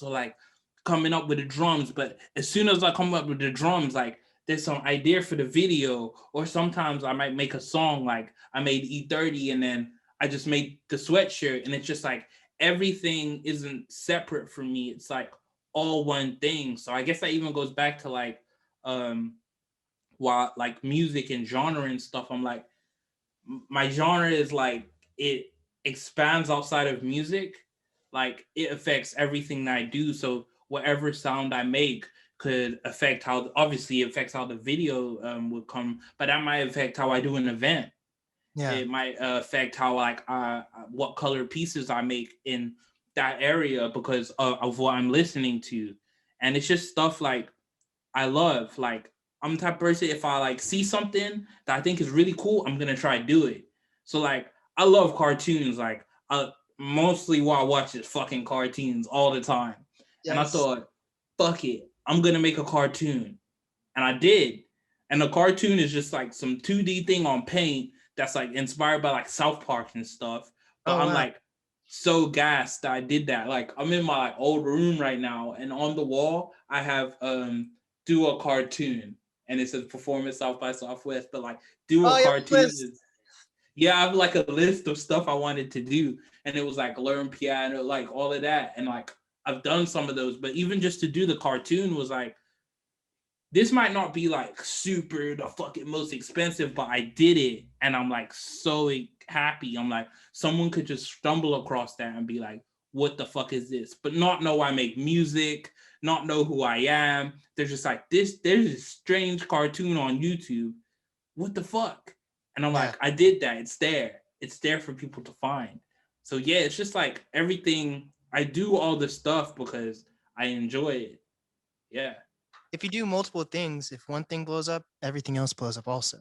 Or like coming up with the drums. But as soon as I come up with the drums, like there's some idea for the video, or sometimes I might make a song. Like I made E30 and then I just made the sweatshirt, and it's just like, everything isn't separate from me. It's like all one thing. So I guess that even goes back to like, while like music and genre and stuff, I'm like, my genre is like, it expands outside of music. Like it affects everything that I do. So whatever sound I make could affect how, obviously it affects how the video would come, but that might affect how I do an event. It might affect how like what color pieces I make in that area because of what I'm listening to. And it's just stuff like I love. Like I'm the type of person, if I like see something that I think is really cool, I'm gonna try to do it. So like I love cartoons. Like mostly what I watch is fucking cartoons all the time. Yes. And I thought, fuck it, I'm gonna make a cartoon. And I did. And the cartoon is just like some 2D thing on paint that's like inspired by like South Park and stuff. But I'm like so gassed that I did that. Like I'm in my old room right now, and on the wall I have do a cartoon, and it says performance South by Southwest. But like do a cartoon is, I have like a list of stuff I wanted to do, and it was like learn piano, like all of that, and like I've done some of those. But even just to do the cartoon was like, this might not be like super the fucking most expensive, but I did it. And I'm like so happy. I'm like, someone could just stumble across that and be like, what the fuck is this? But not know I make music, not know who I am. They're just like, there's a strange cartoon on YouTube. What the fuck? And I'm like, I did that. It's there. It's there for people to find. So yeah, it's just like everything. I do all this stuff because I enjoy it. Yeah. If you do multiple things, if one thing blows up, everything else blows up also.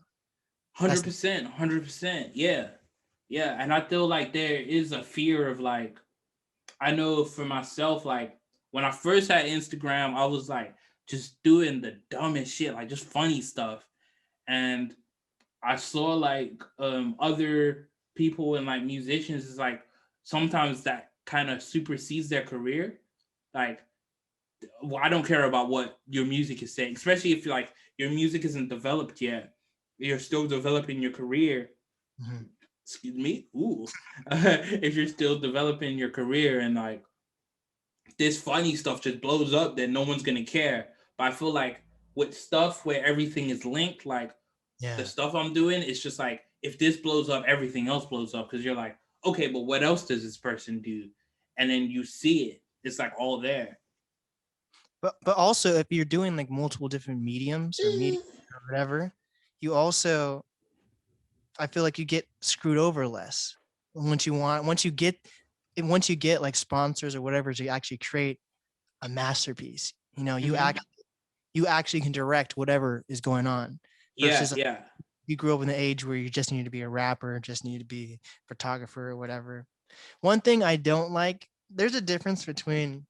100%. Yeah. Yeah. And I feel like there is a fear of like, I know for myself, like when I first had Instagram, I was like just doing the dumbest shit, like just funny stuff. And I saw like other people and like musicians is like, sometimes that kind of supersedes their career. Like, well, I don't care about what your music is saying, especially if like your music isn't developed yet. You're still developing your career. Mm-hmm. Excuse me. Ooh. If you're still developing your career and like this funny stuff just blows up, then no one's gonna care. But I feel like with stuff where everything is linked, like the stuff I'm doing, it's just like if this blows up, everything else blows up because you're like, okay, but what else does this person do? And then you see it. It's like all there. But also if you're doing like multiple different mediums or media or whatever, you also I feel like you get screwed over less once you get like sponsors or whatever to actually create a masterpiece. You know, you actually can direct whatever is going on. Versus you grew up in the age where you just need to be a rapper, just need to be a photographer or whatever. One thing I don't like, there's a difference between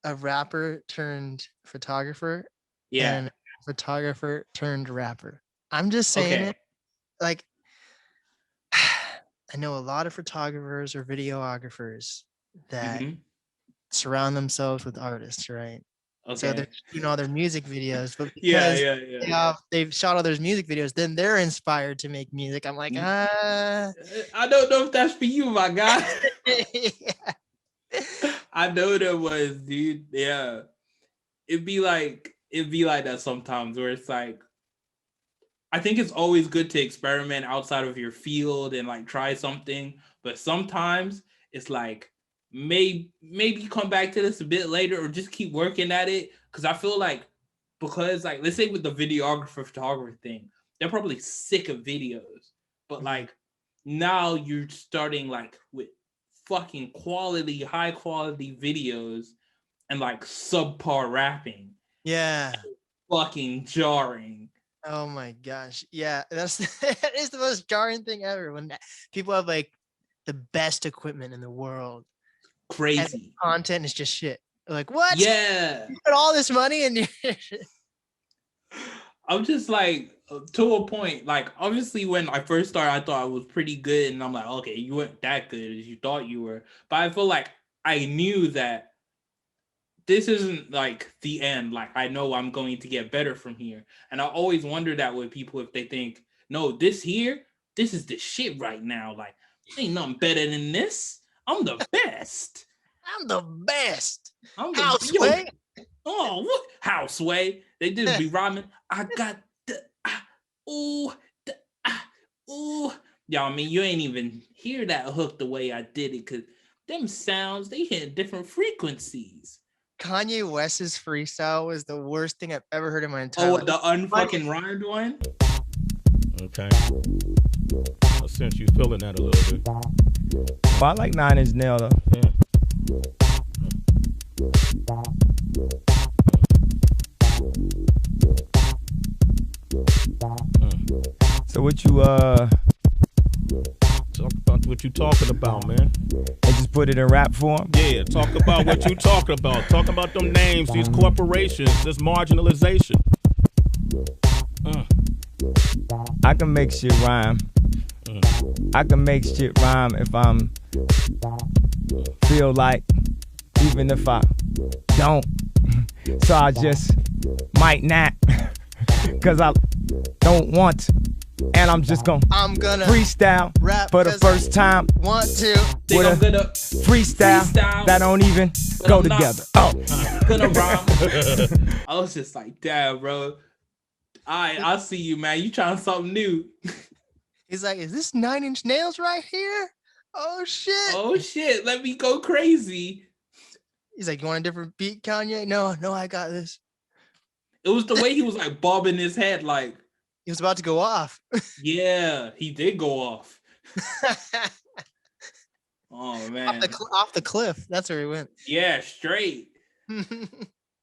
a rapper turned photographer and a photographer turned rapper. I'm just saying it. Like, I know a lot of photographers or videographers that surround themselves with artists, right? Okay. So they're shooting all their music videos, but because they've shot all their music videos, then they're inspired to make music. I'm like, I don't know if that's for you, my guy. I know there was, dude. Yeah. It'd be like that sometimes where it's like, I think it's always good to experiment outside of your field and like try something, but sometimes it's like maybe come back to this a bit later or just keep working at it. Cause I feel like, because like, let's say with the videographer photographer thing, they're probably sick of videos, but like now you're starting like with fucking high quality videos and like subpar rapping. Yeah. Fucking jarring. Oh my gosh. Yeah, that is the most jarring thing ever when people have like the best equipment in the world. Crazy. Content is just shit. Like, what? Yeah. You put all this money in. I'm just like, to a point, like, obviously when I first started, I thought I was pretty good. And I'm like, okay, you weren't that good as you thought you were. But I feel like I knew that this isn't like the end. Like, I know I'm going to get better from here. And I always wonder that with people, if they think, no, this is the shit right now. Like, ain't nothing better than this. I'm the best. I'm the best. I'm the Houseway. Oh, what Houseway? They just be rhyming. I got the ooh, ooh. Y'all, I mean, you ain't even hear that hook the way I did it, because them sounds, they hit different frequencies. Kanye West's freestyle was the worst thing I've ever heard in my entire life. Oh, the unfucking rhymed one? Okay. Well, since you feeling that a little bit. Well, I like 9 Inch Nails though. Yeah. So what you talk about what you talking about, man. And just put it in rap form? Yeah, talk about what you talking about. Talk about them names, these corporations, this marginalization. I can make shit rhyme. I can make shit rhyme if I'm feel like, even if I don't. So I just might not, cause I don't want to. And I'm gonna freestyle rap for the first time. Want to with I'm gonna freestyle that don't even go together. Gonna rhyme. I was just like, damn, bro. I'll see you, man. You trying something new. He's like, is this 9 Inch Nails right here? Oh shit. Oh shit. Let me go crazy. He's like, you want a different beat, Kanye? No, I got this. It was the way he was like bobbing his head, like he was about to go off. Yeah, he did go off. Oh man. Off the cliff. That's where he went. Yeah, straight.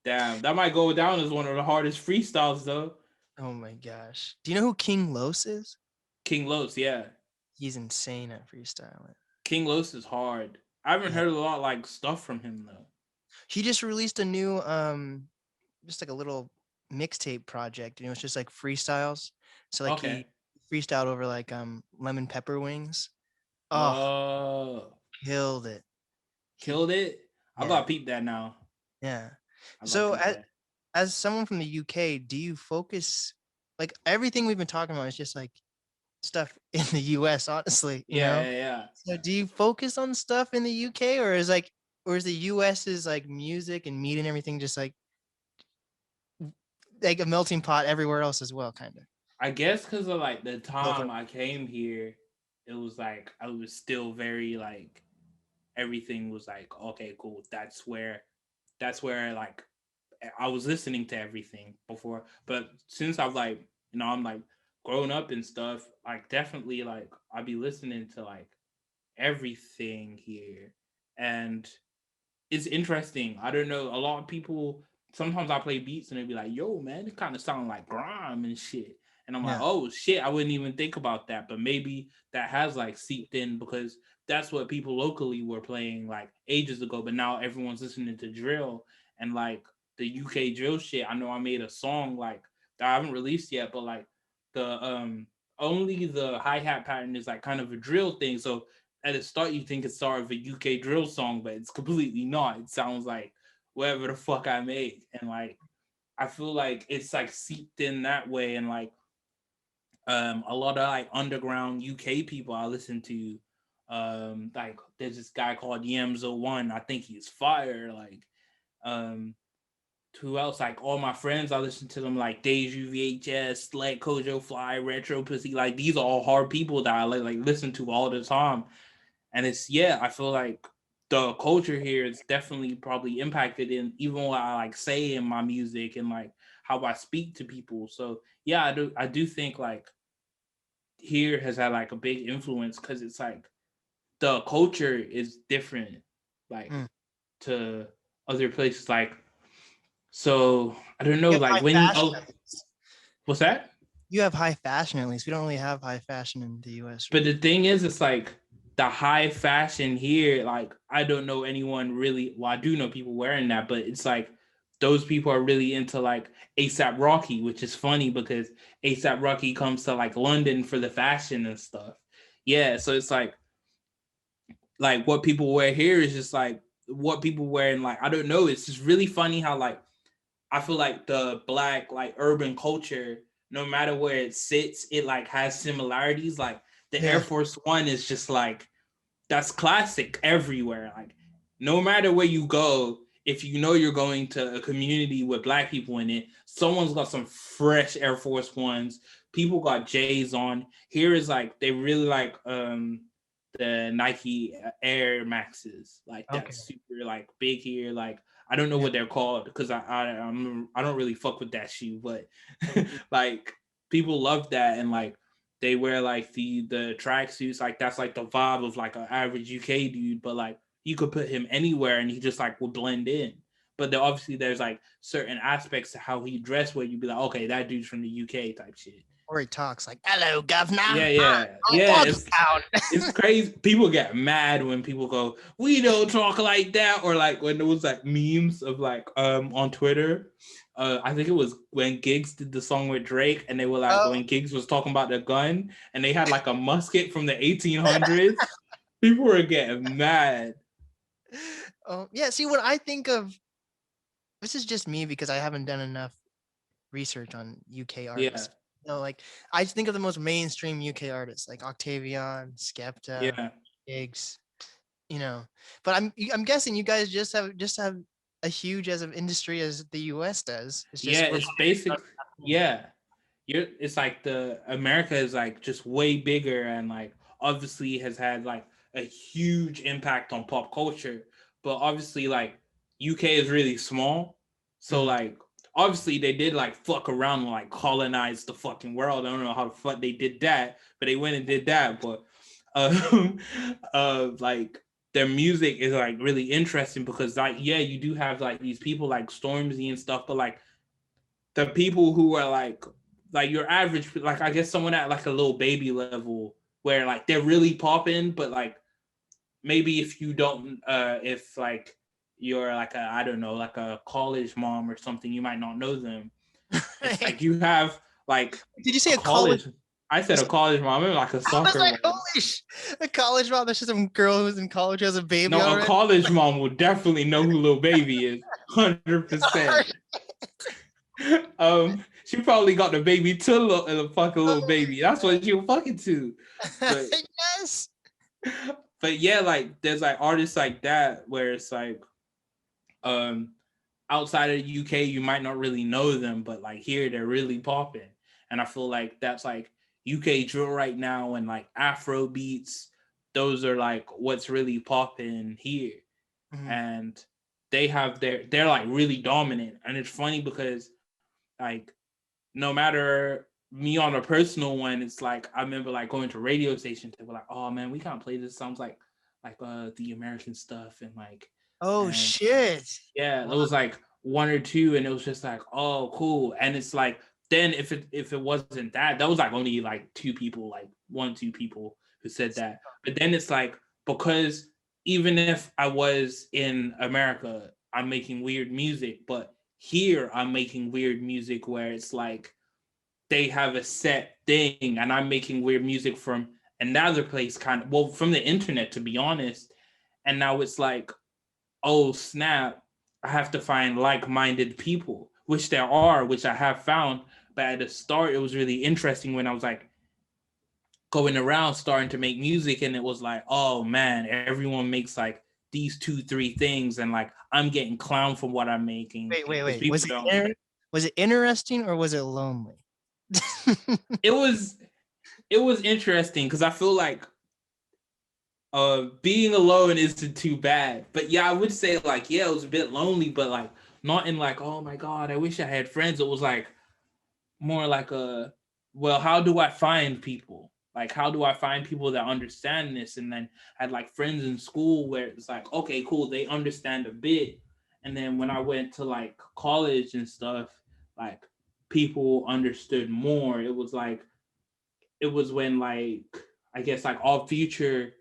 Damn, that might go down as one of the hardest freestyles though. Oh my gosh. Do you know who King Los is? King Los, yeah. He's insane at freestyling. King Los is hard. I haven't heard a lot like stuff from him though. He just released a new just like a little mixtape project, and it was just like freestyles. So like he freestyled over like lemon pepper wings. Oh, killed it. I gotta peep that now. Yeah. So as someone from the UK, do you focus, like, everything we've been talking about is just like stuff in the US, honestly? You know? Yeah. So do you focus on stuff in the UK, or is the US's like music and meat and everything just like a melting pot everywhere else as well, kind of? I guess because of like the time I came here, it was like I was still very like everything was like, okay, cool. That's where like I was listening to everything before. But since I've like, I'm like growing up and stuff, like definitely like I'd be listening to like everything here. And it's interesting. I don't know. A lot of people, sometimes I play beats and they be like, yo, man, it kind of sound like grime and shit. And I'm like, oh shit, I wouldn't even think about that. But maybe that has like seeped in because that's what people locally were playing like ages ago. But now everyone's listening to drill and like the UK drill shit. I know I made a song like that I haven't released yet, but like the only the hi-hat pattern is like kind of a drill thing. So at the start you think it's sort of a UK drill song, but it's completely not. It sounds like whatever the fuck I made. And like I feel like it's like seeped in that way. And like a lot of like underground UK people I listen to. Like there's this guy called Yams01. I think he's fire. Like who else? Like all my friends, I listen to them like Deju VHS, like Kojo Fly, Retro Pussy. Like these are all hard people that I like listen to all the time. And it's I feel like the culture here is definitely probably impacted in even what I like say in my music and like how I speak to people. So yeah, I do think like here has had like a big influence because it's like the culture is different like to other places. Like so I don't know, like when what's that? You have high fashion at least. We don't really have high fashion in the US. But the thing is, it's like the high fashion here, like I don't know anyone really, well I do know people wearing that, but it's like those people are really into like ASAP Rocky, which is funny because ASAP Rocky comes to like London for the fashion and stuff. Yeah, so it's like what people wear here is just like what people wear in like I don't know, it's just really funny how like I feel like the Black like urban culture, no matter where it sits, it like has similarities. Like the Air Force One is just like that's classic everywhere. Like no matter where you go, if you know you're going to a community with Black people in it, someone's got some fresh Air Force Ones. People got J's on. Here is like they really like the Nike Air Maxes. Like that's super like big here. Like I don't know what they're called because I don't really fuck with that shoe, but like people love that and like they wear like the tracksuits. Like that's like the vibe of like an average UK dude, but like you could put him anywhere and he just like would blend in. But there, obviously there's like certain aspects to how he dressed where you'd be like, okay, that dude's from the UK type shit. Or he talks like, hello, governor. Yeah. It's crazy. People get mad when people go, we don't talk like that. Or like when there was like memes of like on Twitter. I think it was when Giggs did the song with Drake and they were like when Giggs was talking about the gun and they had like a musket from the 1800s. People were getting mad. Yeah, see what I think of, this is just me because I haven't done enough research on UK artists. No, like I just think of the most mainstream UK artists like Octavian, Skepta, Giggs, you know. But I'm guessing you guys just have a huge as of industry as the US does. It's just it's basically it's like the America is like just way bigger and like obviously has had like a huge impact on pop culture. But obviously like UK is really small. So like obviously they did like fuck around and like colonize the fucking world. I don't know how the fuck they did that, but they went and did that. But like their music is like really interesting because like you do have like these people like Stormzy and stuff, but like the people who are like your average, like I guess someone at like a little baby level where like they're really popping, but like maybe if you don't if like you're like I don't know, like a college mom or something, you might not know them. It's like you have like did you say a college? I said a college mom. I mean like a soccer mom. A college mom. That's just some girl who's in college who has a baby. No, already. A college mom will definitely know who Lil Baby is. 100%. She probably got the baby to the fucking Lil Baby. That's what she was fucking to. But, yes. But yeah, like there's like artists like that where it's like outside of the UK you might not really know them, but like here they're really popping. And I feel like that's like UK drill right now and like Afro beats, those are like what's really popping here. And they have they're like really dominant. And it's funny because like no matter me on a personal one, it's like I remember like going to radio stations. They were like, "Oh man, we can't play this. Sounds like the American stuff." And like, oh and, shit, yeah, there was like one or two, and it was just like, "Oh, cool." And it's like, then if it wasn't that was like only like two people, like 1-2 people who said that. But then it's like, because even if I was in America, I'm making weird music, but here I'm making weird music where it's like they have a set thing, and I'm making weird music from another place, kind of, well, from the internet, to be honest. And now it's like, oh snap, I have to find like-minded people, which there are, which I have found. But at the start, it was really interesting when I was like going around starting to make music, and it was like, oh man, everyone makes like these 2-3 things, and like I'm getting clowned for what I'm making. Wait. Was it interesting or was it lonely? It was interesting because I feel like being alone isn't too bad. But yeah, I would say like, yeah, it was a bit lonely, but like not in like, oh my God, I wish I had friends. It was like more like well, how do I find people? Like, how do I find people that understand this? And then I had like friends in school where it's like, okay, cool, they understand a bit. And then when I went to like college and stuff, like people understood more. It was when like, I guess like All Future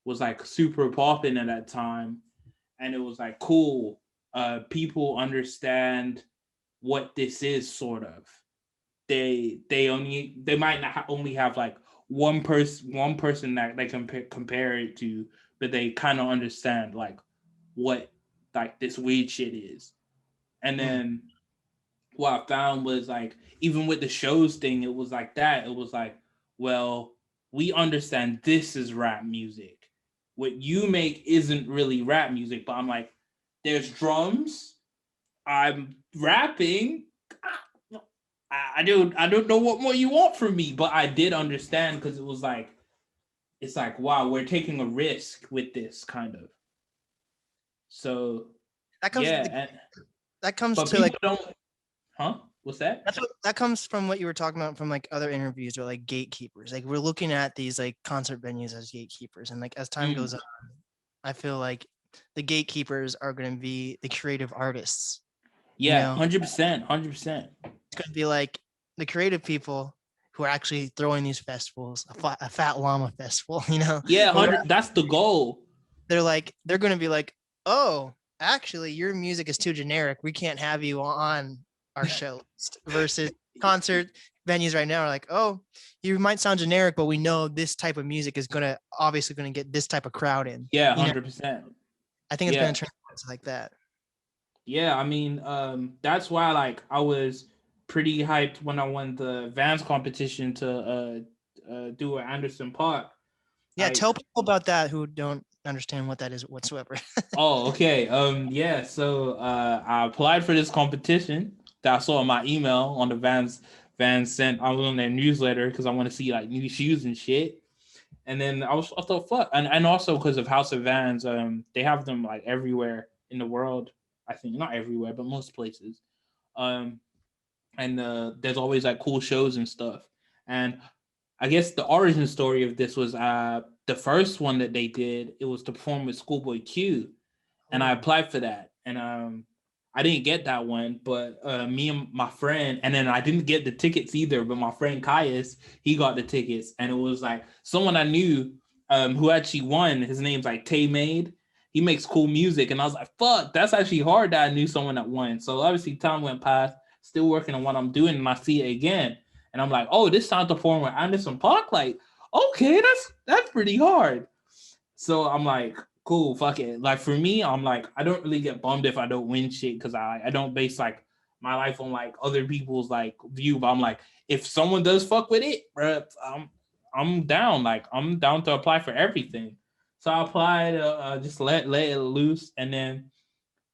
was like super popping at that time. And it was like, cool, people understand what this is, sort of. They might not only have like one person that they can compare it to, but they kind of understand like what like this weird shit is. And then what I found was like, even with the shows thing, it was like that. It was like, well, we understand this is rap music. What you make isn't really rap music, but I'm like, there's drums, I'm rapping. I don't know what more you want from me, but I did understand, because it was like, it's like, wow, we're taking a risk with this, kind of. So that comes but to like, what's that? That comes from what you were talking about from like other interviews, or like gatekeepers. Like, we're looking at these like concert venues as gatekeepers, and like as time goes on, I feel like the gatekeepers are going to be the creative artists. Yeah, 100%. It's going to be like the creative people who are actually throwing these festivals, a Fat Llama festival, Yeah, that's the goal. They're going to be like, oh, actually, your music is too generic. We can't have you on our show. Versus concert venues right now are like, oh, you might sound generic, but we know this type of music is obviously going to get this type of crowd in. Yeah, 100%. I think it's going to turn into like that. Yeah, I mean, that's why like I was pretty hyped when I won the Vans competition to do an Anderson Paak. Yeah, tell people about that who don't understand what that is whatsoever. Oh, okay. Yeah, so I applied for this competition that I saw in my email on the Vans sent. I was on their newsletter because I want to see like new shoes and shit. And then I thought, fuck. And also because of House of Vans, they have them like everywhere in the world. I think not everywhere, but most places. And there's always like cool shows and stuff. And I guess the origin story of this was the first one that they did. It was to perform with Schoolboy Q, and I applied for that. And I didn't get that one, but me and my friend, and then I didn't get the tickets either. But my friend Caius, he got the tickets, and it was like someone I knew who actually won. His name's like Tay Made. He makes cool music, and I was like, fuck, that's actually hard that I knew someone that won. So obviously time went past, still working on what I'm doing, and I see it again. And I'm like, oh, this time to perform with Anderson Paak, like, okay, that's pretty hard. So I'm like, cool, fuck it. Like for me, I'm like, I don't really get bummed if I don't win shit, because I don't base like my life on like other people's like view. But I'm like, if someone does fuck with it, bro, I'm down. Like I'm down to apply for everything. So I applied, just let it loose. And then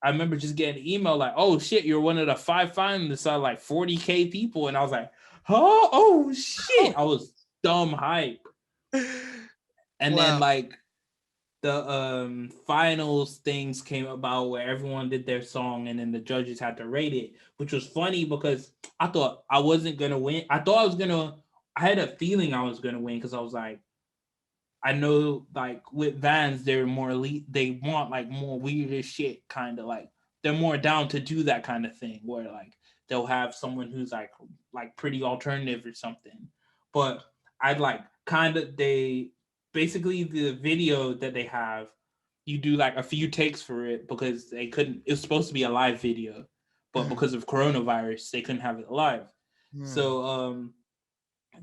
I remember just getting an email like, oh shit, you're one of the 5 finalists out of like 40K people. And I was like, oh shit. I was dumb hype. And then like the finals things came about where everyone did their song and then the judges had to rate it, which was funny because I thought I wasn't gonna win. I had a feeling I was gonna win because I was like, I know like with Vans, they're more elite. They want like more weirder shit, kind of like they're more down to do that kind of thing where like they'll have someone who's like pretty alternative or something. But I'd like they basically the video that they have, you do like a few takes for it because they couldn't. It was supposed to be a live video, but because of coronavirus, they couldn't have it live. So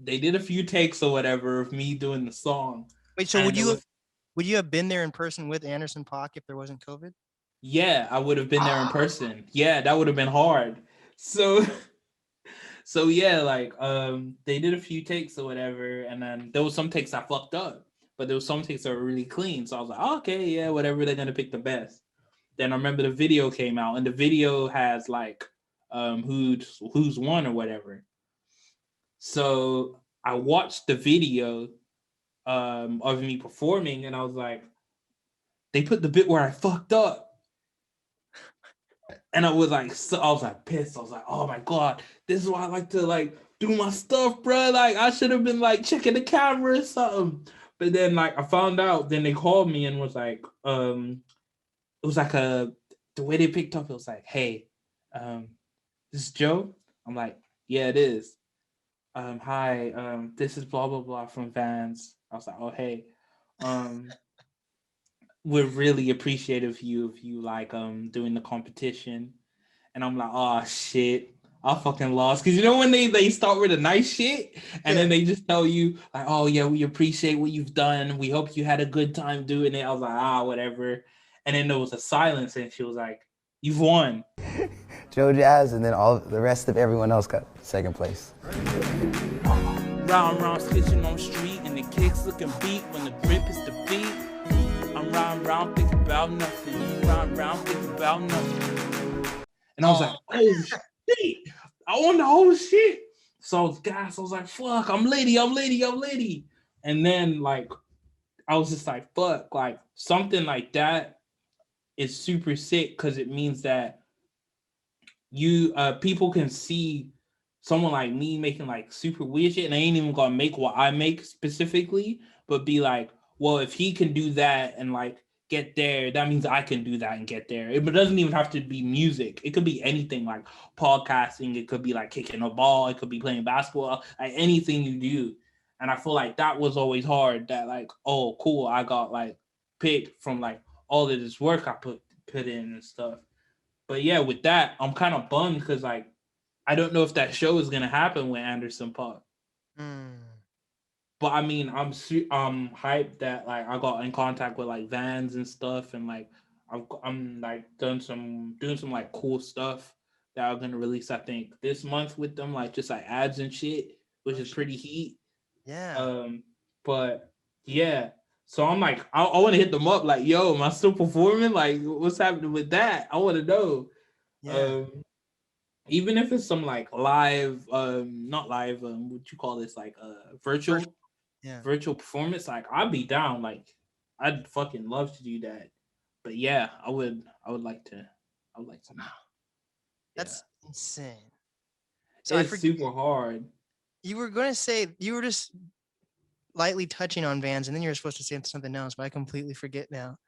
they did a few takes or whatever of me doing the song. Wait, so would you have been there in person with Anderson Paak if there wasn't COVID? Yeah, I would have been there in person. Yeah, that would have been hard. So yeah, like they did a few takes or whatever, and then there was some takes I fucked up, but there was some takes that were really clean. So I was like, okay, yeah, whatever, they're gonna pick the best. Then I remember the video came out, and the video has like who's won or whatever. So I watched the video of me performing, and I was like, they put the bit where I fucked up. And I was like pissed. I was like, oh my God, this is why I like to like do my stuff, bro. Like I should have been like checking the camera or something. But then like I found out, then they called me and was like, it was like the way they picked up, it was like, hey, this is Joe? I'm like, yeah, it is. Hi, this is blah blah blah from Vans. I was like, oh hey. We're really appreciative of you like doing the competition. And I'm like, oh shit, I fucking lost. Cause you know when they start with a nice shit and then they just tell you like, oh yeah, we appreciate what you've done. We hope you had a good time doing it. I was like, whatever. And then there was a silence and she was like, you've won. JoeJas, and then all the rest of everyone else got second place. Round stitching on the street and the kicks looking beat when the grip is the beat. I'm round, thinking about nothing. Round, thinking about nothing. And I was like, oh shit, I won the whole shit. So I was gassed. I was like, fuck, I'm litty. And then like, I was just like, fuck, like something like that is super sick because it means that you people can see someone like me making like super weird shit, and I ain't even gonna make what I make specifically, but be like, well, if he can do that and like get there, that means I can do that and get there. It doesn't even have to be music. It could be anything like podcasting. It could be like kicking a ball. It could be playing basketball, like anything you do. And I feel like that was always hard, that like, oh, cool, I got like picked from like all of this work I put in and stuff. But yeah, with that, I'm kind of bummed because like, I don't know if that show is going to happen with Anderson Paak. But I mean, I'm hyped that like I got in contact with like Vans and stuff, and like I'm like doing some like cool stuff that I'm gonna release I think this month with them, like just like ads and shit, which is pretty heat. Yeah. But yeah, so I'm like I want to hit them up like, yo, am I still performing? Like, what's happening with that? I want to know. Yeah. Even if it's some like live, not live, what you call this, like virtual performance, like I'd be down. Like I'd fucking love to do that. But yeah, I would like to. That's insane. So it's super hard. You were going to say, you were just lightly touching on Vans, and then you were supposed to say something else, but I completely forget now.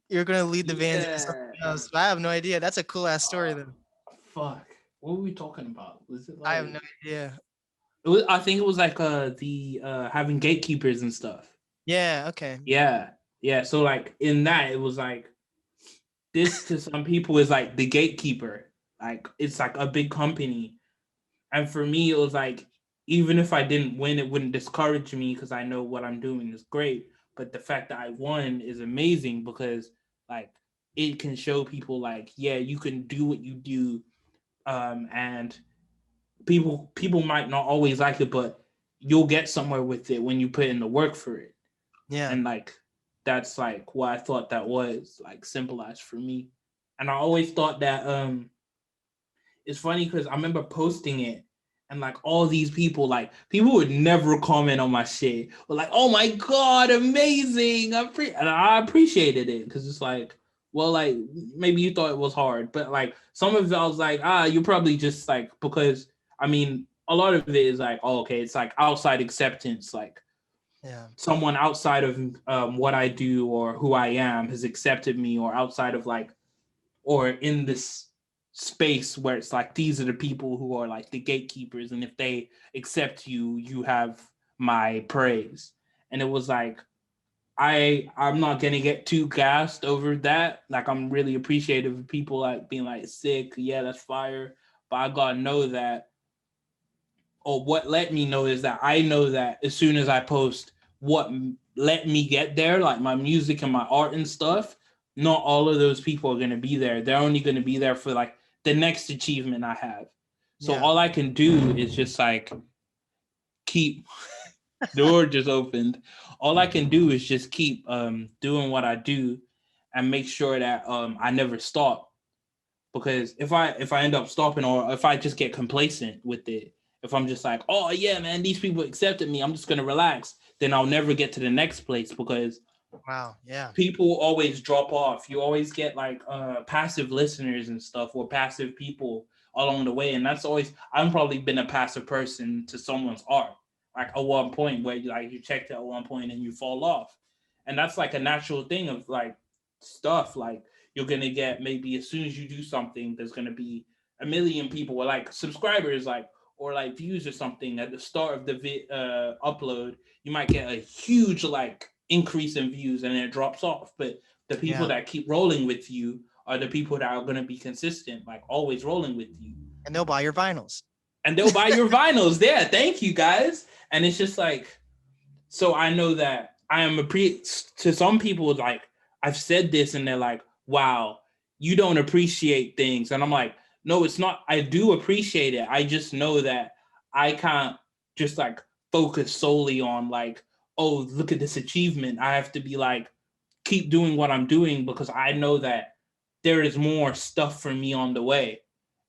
You're going to lead the Vans into something else. I have no idea. That's a cool ass story then. Fuck. What were we talking about? Was it like, I have no idea. I think it was like the having gatekeepers and stuff. Yeah, okay. Yeah. So like in that, it was like this to some people is like the gatekeeper. Like it's like a big company. And for me, it was like, even if I didn't win, it wouldn't discourage me because I know what I'm doing is great. But the fact that I won is amazing because like it can show people like, yeah, you can do what you do. And people might not always like it, but you'll get somewhere with it when you put in the work for it. Yeah. And like, that's like what I thought that was like symbolized for me. And I always thought that, it's funny because I remember posting it And like all these people, like people would never comment on my shit. But like, oh my God, amazing. And I appreciated it because it's like, well, like maybe you thought it was hard, but like some of it I was like, you're probably just like, because I mean, a lot of it is like, oh, okay, it's like outside acceptance, like someone outside of what I do or who I am has accepted me, or outside of like, or in this space where it's like, these are the people who are like the gatekeepers, and if they accept you, you have my praise. And it was like, I'm not gonna get too gassed over that. Like, I'm really appreciative of people like being like, sick, yeah, that's fire. But I gotta know that, or what let me know is that I know that as soon as I post what let me get there, like my music and my art and stuff, not all of those people are gonna be there. They're only gonna be there for like the next achievement I have. So all I can do is just like keep door just opened. All I can do is just keep doing what I do and make sure that I never stop. Because if I end up stopping, or if I just get complacent with it, if I'm just like, oh yeah, man, these people accepted me, I'm just gonna relax, then I'll never get to the next place, because people always drop off. You always get like passive listeners and stuff, or passive people along the way. And that's always, I've probably been a passive person to someone's art, like at one point where you checked it at one point and you fall off. And that's like a natural thing of like stuff. Like you're gonna get, maybe as soon as you do something, there's gonna be a million people with like subscribers, like, or like views or something at the start of the upload. You might get a huge like increase in views and then it drops off. But the people that keep rolling with you are the people that are going to be consistent, like always rolling with you. And they'll buy your vinyls. Yeah, thank you guys. And it's just like, so I know that I am to some people, like I've said this and they're like, wow, you don't appreciate things. And I'm like, no, it's not. I do appreciate it. I just know that I can't just like focus solely on like, oh, look at this achievement. I have to be like, keep doing what I'm doing, because I know that there is more stuff for me on the way.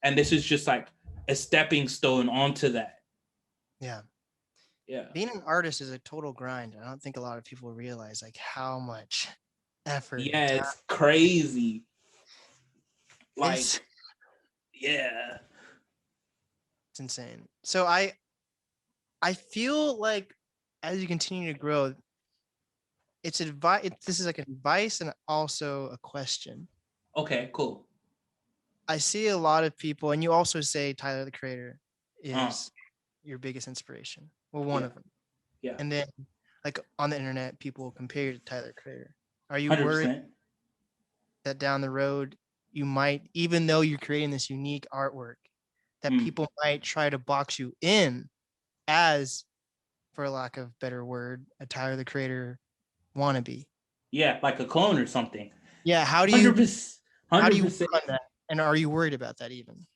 And this is just like a stepping stone onto that. Yeah. Being an artist is a total grind. I don't think a lot of people realize like how much effort. Yeah, it's crazy. Like, it's insane. So I feel like as you continue to grow, it's advice. This is like advice and also a question. Okay, cool. I see a lot of people, and you also say Tyler the Creator is your biggest inspiration. Well, one of them. Yeah. And then like on the internet, people compare you to Tyler the Creator. Are you 100%. worried that down the road you might, even though you're creating this unique artwork, that people might try to box you in as, for lack of better word, a Tyler the Creator wannabe? Yeah, like a clone or something. Yeah, how do you 100%. How do you work on that? And are you worried about that even?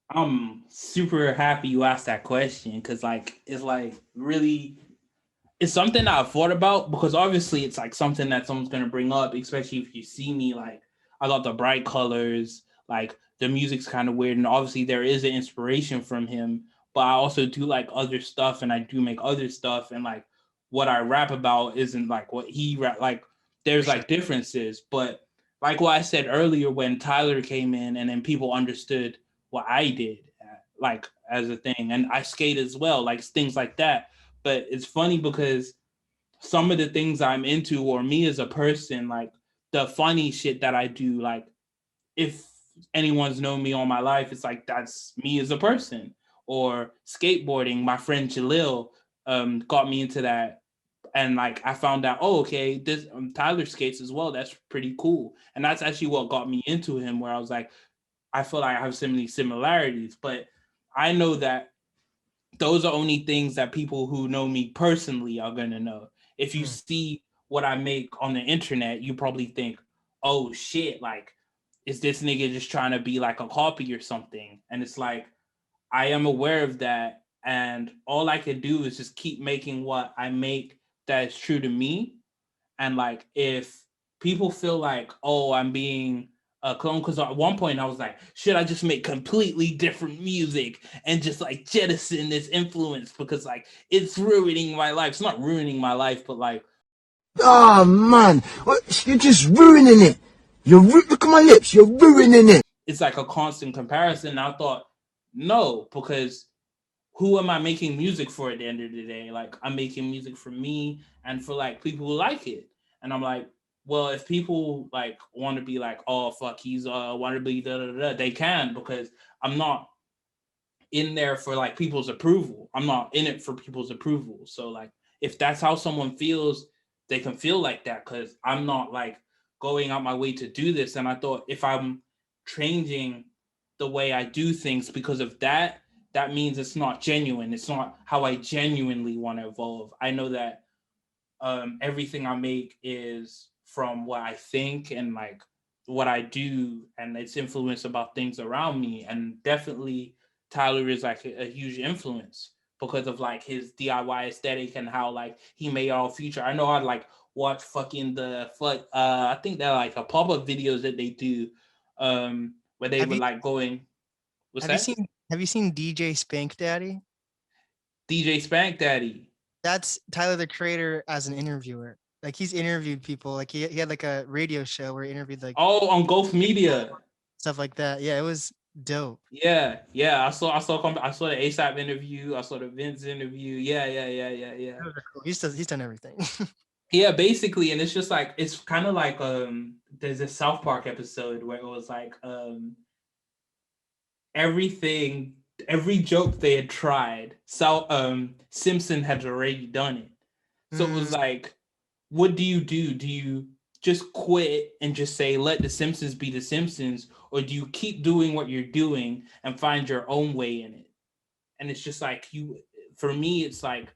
I'm super happy you asked that question, because like it's like really, it's something that I've thought about, because obviously it's like something that someone's gonna bring up, especially if you see me, like I got the bright colors, like the music's kind of weird, and obviously there is an inspiration from him, but I also do like other stuff, and I do make other stuff, and like what I rap about isn't like what he rap, like there's like differences. But like what I said earlier, when Tyler came in and then people understood what I did, like as a thing, and I skate as well, like things like that. But it's funny because some of the things I'm into, or me as a person, like the funny shit that I do, like if anyone's known me all my life, it's like that's me as a person. Or skateboarding, my friend Jalil got me into that, and like I found out, oh, okay, this Tyler skates as well. That's pretty cool, and that's actually what got me into him. Where I was like, I feel like I have so many similarities, but I know that those are only things that people who know me personally are gonna know. If you see what I make on the internet, you probably think, oh shit, like, is this nigga just trying to be like a copy or something? And it's like, I am aware of that, and all I can do is just keep making what I make that is true to me. And like, if people feel like, oh, I'm being clone, because at one point I was like, should I just make completely different music and just like jettison this influence because like it's ruining my life. It's not ruining my life, but like, oh man, you're just ruining it. Look at my lips, you're ruining it. It's like a constant comparison. And I thought, no, because who am I making music for at the end of the day? Like, I'm making music for me and for like people who like it. And I'm like, well, if people like want to be like, oh fuck, he's want to be they can, because I'm not in there for like people's approval. I'm not in it for people's approval. So like, if that's how someone feels, they can feel like that, because I'm not like going out my way to do this. And I thought, if I'm changing the way I do things because of that, that means it's not genuine. It's not how I genuinely want to evolve. I know that everything I make is from what I think and like what I do, and it's influenced about things around me. And definitely Tyler is like a huge influence because of like his DIY aesthetic and how like he made all Future. I know I like watch fucking I think they're like a pop-up videos that they do where they were like going. Have you seen DJ Spank Daddy? DJ Spank Daddy. That's Tyler the Creator as an interviewer. Like he's interviewed people. Like he had like a radio show where he interviewed like on Gulf Media stuff like that. Yeah, it was dope. Yeah. I saw the ASAP interview. I saw the Vince interview. Yeah. Cool. He's done everything. Yeah, basically, and it's just like it's kind of like there's a South Park episode where it was like every joke they had tried, Simpson had already done it. So it was like, what do? Do you just quit and just say, let the Simpsons be the Simpsons? Or do you keep doing what you're doing and find your own way in it? And it's just like, for me, it's like,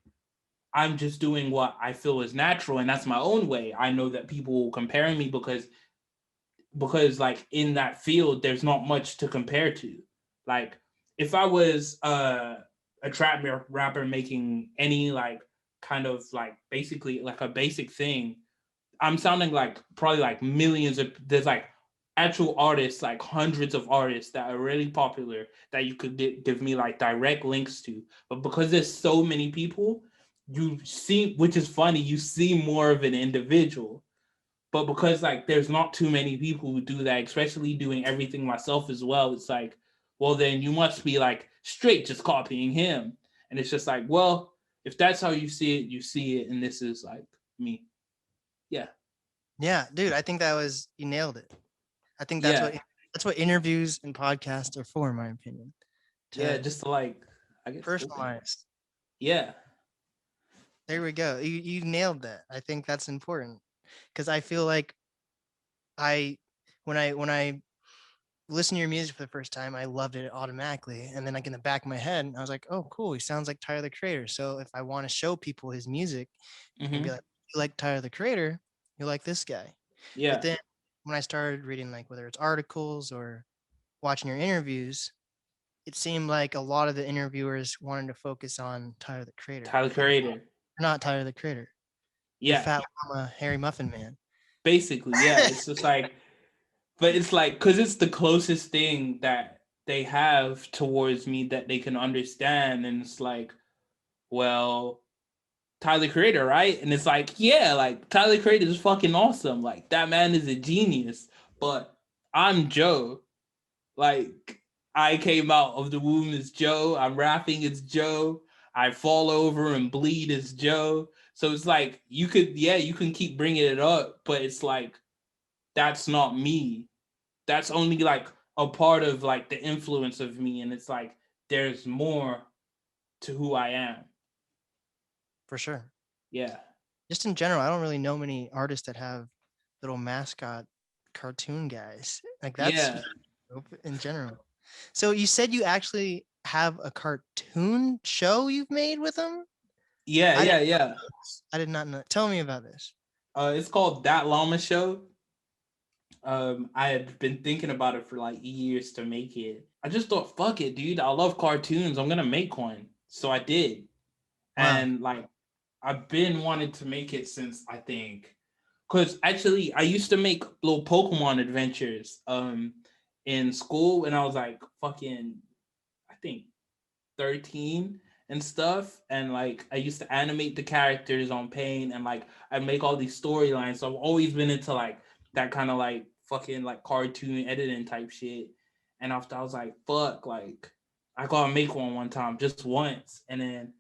I'm just doing what I feel is natural, and that's my own way. I know that people will compare me because like in that field, there's not much to compare to. Like if I was a trap rapper making any like kind of like basically like a basic thing, I'm sounding like probably like millions of, there's like actual artists, like hundreds of artists that are really popular that you could give me like direct links to. But because there's so many people, you see, which is funny, you see more of an individual. But because like there's not too many people who do that, especially doing everything myself as well, it's like, well, then you must be like straight just copying him. And it's just like, well, if that's how you see it, you see it. And this is like me. Yeah. Yeah, dude, I think you nailed it. I think that's what interviews and podcasts are for, in my opinion. Just to like, I guess, personalize. Yeah. There we go. You nailed that. I think that's important, because I feel like when I listen to your music for the first time, I loved it automatically, and then like in the back of my head, I was like, oh, cool, he sounds like Tyler the Creator. So if I want to show people his music, and be like, you like Tyler the Creator, you like this guy. Yeah. But then when I started reading, like whether it's articles or watching your interviews, it seemed like a lot of the interviewers wanted to focus on Tyler the Creator. Tyler the Creator. Not Tyler the Creator. Yeah. The Fat Mama Harry Muffin Man. Basically, yeah. It's just like, but it's like, because it's the closest thing that they have towards me that they can understand. And it's like, well, Tyler the Creator, right? And it's like, yeah, like Tyler the Creator is fucking awesome. Like that man is a genius. But I'm Joe. Like I came out of the womb as Joe. I'm rapping as Joe. I fall over and bleed as Joe. So it's like, you can keep bringing it up, but it's like, that's not me. That's only like a part of like the influence of me. And it's like, there's more to who I am. For sure. Yeah. Just in general, I don't really know many artists that have little mascot cartoon guys. Like that's in general. So you said you actually have a cartoon show you've made with them? Yeah. I did not know. Tell me about this. It's called That Llama Show. I had been thinking about it for like years to make it. I just thought, fuck it, dude. I love cartoons. I'm gonna make one. So I did. Wow. And like, I've been wanting to make it since I think Because actually, I used to make little Pokemon adventures in school when I was like fucking, I think 13 and stuff. And like I used to animate the characters on Paint and like I make all these storylines. So I've always been into like that kind of like fucking like cartoon editing type shit. And after I was like, fuck, like I gotta make one time just once. And then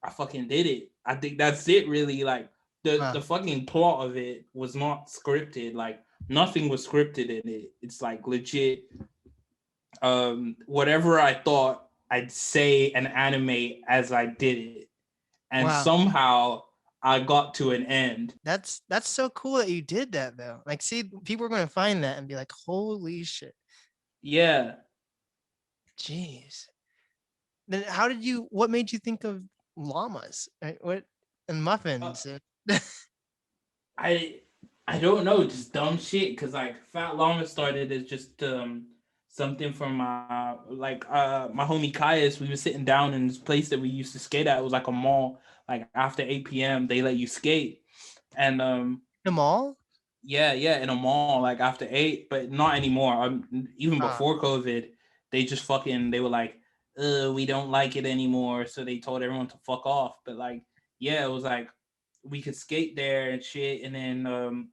I fucking did it. I think that's it really. Like the fucking plot of it was not scripted. Like nothing was scripted in it. It's like legit whatever I thought I'd say and animate as I did it. And somehow I got to an end. That's so cool that you did that though. Like, see, people are going to find that and be like, holy shit. Yeah. Jeez. Then what made you think of llamas? What and muffins? I don't know, just dumb shit. Cause like Fat Llama started as just something from my homie Caius. We were sitting down in this place that we used to skate at. It was like a mall. Like after 8 p.m. they let you skate. And the mall? Yeah, in a mall, like after 8, but not anymore. Even before COVID, they were like, we don't like it anymore. So they told everyone to fuck off. But like, yeah, it was like we could skate there and shit. And then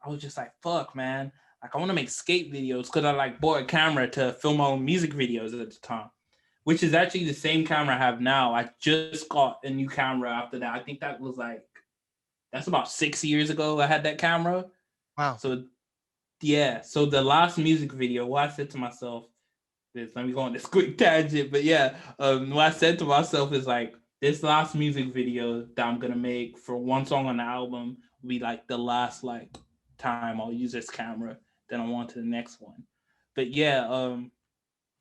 I was just like, fuck, man. Like I want to make skate videos because I like bought a camera to film my own music videos at the time, which is actually the same camera I have now. I just got a new camera after that. I think that's about 6 years ago I had that camera. Wow. So yeah, so the last music video, what I said to myself is, let me go on this quick tangent, but yeah, what I said to myself is like, this last music video that I'm gonna make for one song on the album will be like the last like time I'll use this camera. Then I'll on to the next one. But yeah, what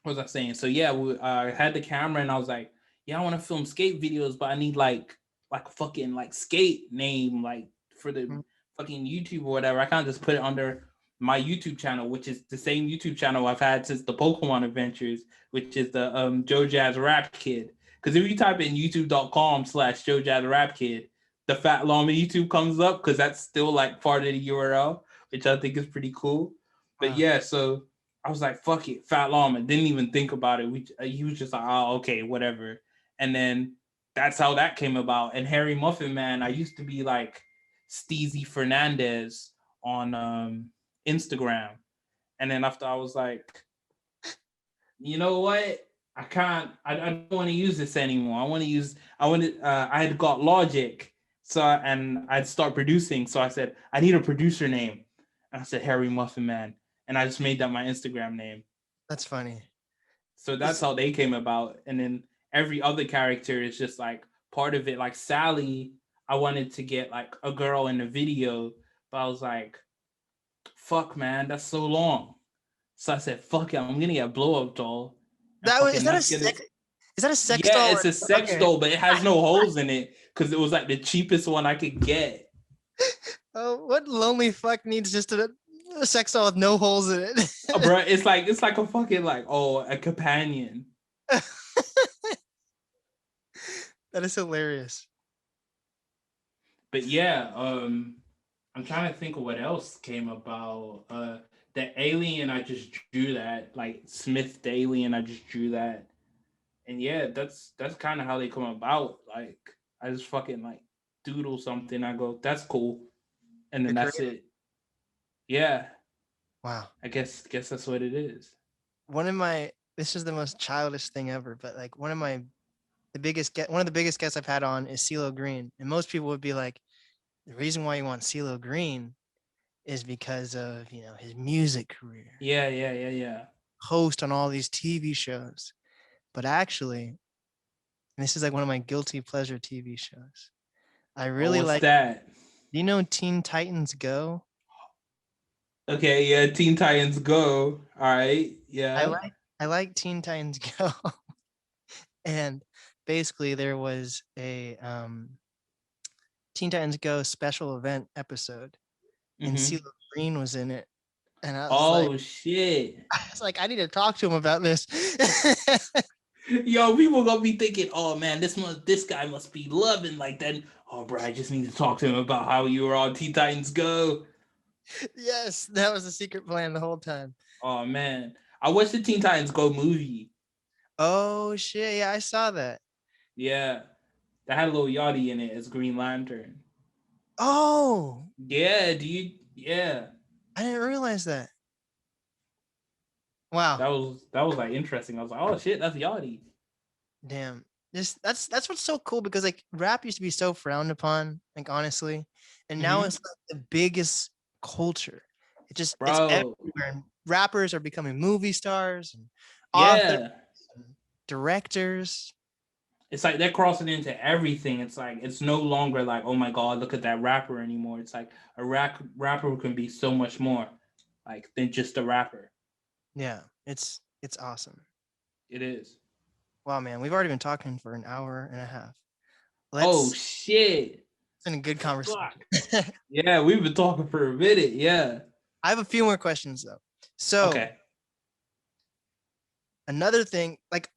was I saying? So yeah, I had the camera and I was like, yeah, I want to film skate videos, but I need like a fucking like skate name like for the fucking YouTube or whatever. I can't just put it under my YouTube channel, which is the same YouTube channel I've had since the Pokemon Adventures, which is the JoeJas Rap Kid. Because if you type in youtube.com/JoeJas Rap Kid, the Fat Llama YouTube comes up because that's still like part of the URL, which I think is pretty cool. But yeah, so I was like, fuck it, Fat Llama. Didn't even think about it. He was just like, oh, okay, whatever. And then that's how that came about. And Harry Muffin Man, I used to be like Steezy Fernandez on Instagram. And then after I was like, you know what? I don't want to use this anymore. I had got Logic. So, and I'd start producing. So I said, I need a producer name. And I said, Harry Muffin Man. And I just made that my Instagram name. That's funny. So that's how they came about. And then every other character is just like part of it. Like Sally, I wanted to get like a girl in the video, but I was like, fuck, man, that's so long. So I said, fuck it, I'm gonna get a blow up doll. Is that a sex doll? Yeah, it's a sex doll, but it has no holes in it because it was like the cheapest one I could get. Oh, what lonely fuck needs just a sex doll with no holes in it? Bro, it's like a fucking like, a companion. That is hilarious. But yeah, I'm trying to think of what else came about. The alien, I just drew that. Like Smith the alien, I just drew that. And yeah, that's kind of how they come about. Like I just fucking like doodle something. I go, that's cool, and then that's it. Yeah. Wow. I guess that's what it is. This is the most childish thing ever, but like one of the biggest guests I've had on is CeeLo Green, and most people would be like, the reason why you want CeeLo Green is because of his music career. Yeah. Host on all these TV shows, but actually, and this is like one of my guilty pleasure TV shows. I really like that. Do you know Teen Titans Go? Okay, yeah, Teen Titans Go. All right, yeah. I like Teen Titans Go, and basically there was a Teen Titans Go special event episode, and CeeLo Green was in it, and I was shit! I was like, I need to talk to him about this. Yo, people gonna be thinking, oh man, this guy must be loving like that. Oh, bro, I just need to talk to him about how you were on Teen Titans Go. Yes, that was a secret plan the whole time. Oh man, I watched the Teen Titans Go movie. Oh shit! Yeah, I saw that. Yeah, that had a little Yachty in it as Green Lantern. Oh, yeah, dude. Yeah, I didn't realize that. Wow, that was like interesting. I was like, oh shit, that's Yachty. damn. That's what's so cool because like rap used to be so frowned upon, like honestly, and now it's like the biggest culture. It's Bro. everywhere. And rappers are becoming movie stars and authors, and directors. It's like they're crossing into everything. It's like it's no longer like, oh my god, look at that rapper anymore. It's like a rapper can be so much more like than just a rapper. Yeah, it's awesome. It is. Wow, man, we've already been talking for an hour and a half. Oh shit! It's been a good conversation. Yeah, we've been talking for a minute. Yeah. I have a few more questions though. So, okay. Another thing, like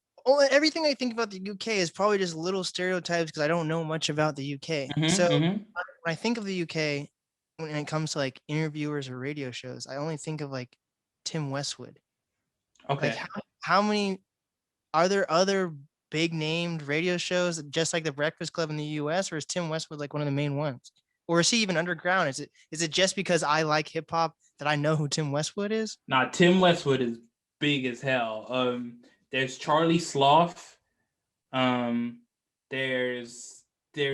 everything I think about the UK is probably just little stereotypes because I don't know much about the UK. When I think of the UK, when it comes to like interviewers or radio shows, I only think of like Tim Westwood. Okay. Like how many are there other big named radio shows just like the Breakfast Club in the US, or is Tim Westwood like one of the main ones? Or is he even underground? Is it just because I like hip hop that I know who Tim Westwood is? Nah, Tim Westwood is big as hell. There's Charlie Sloth. There's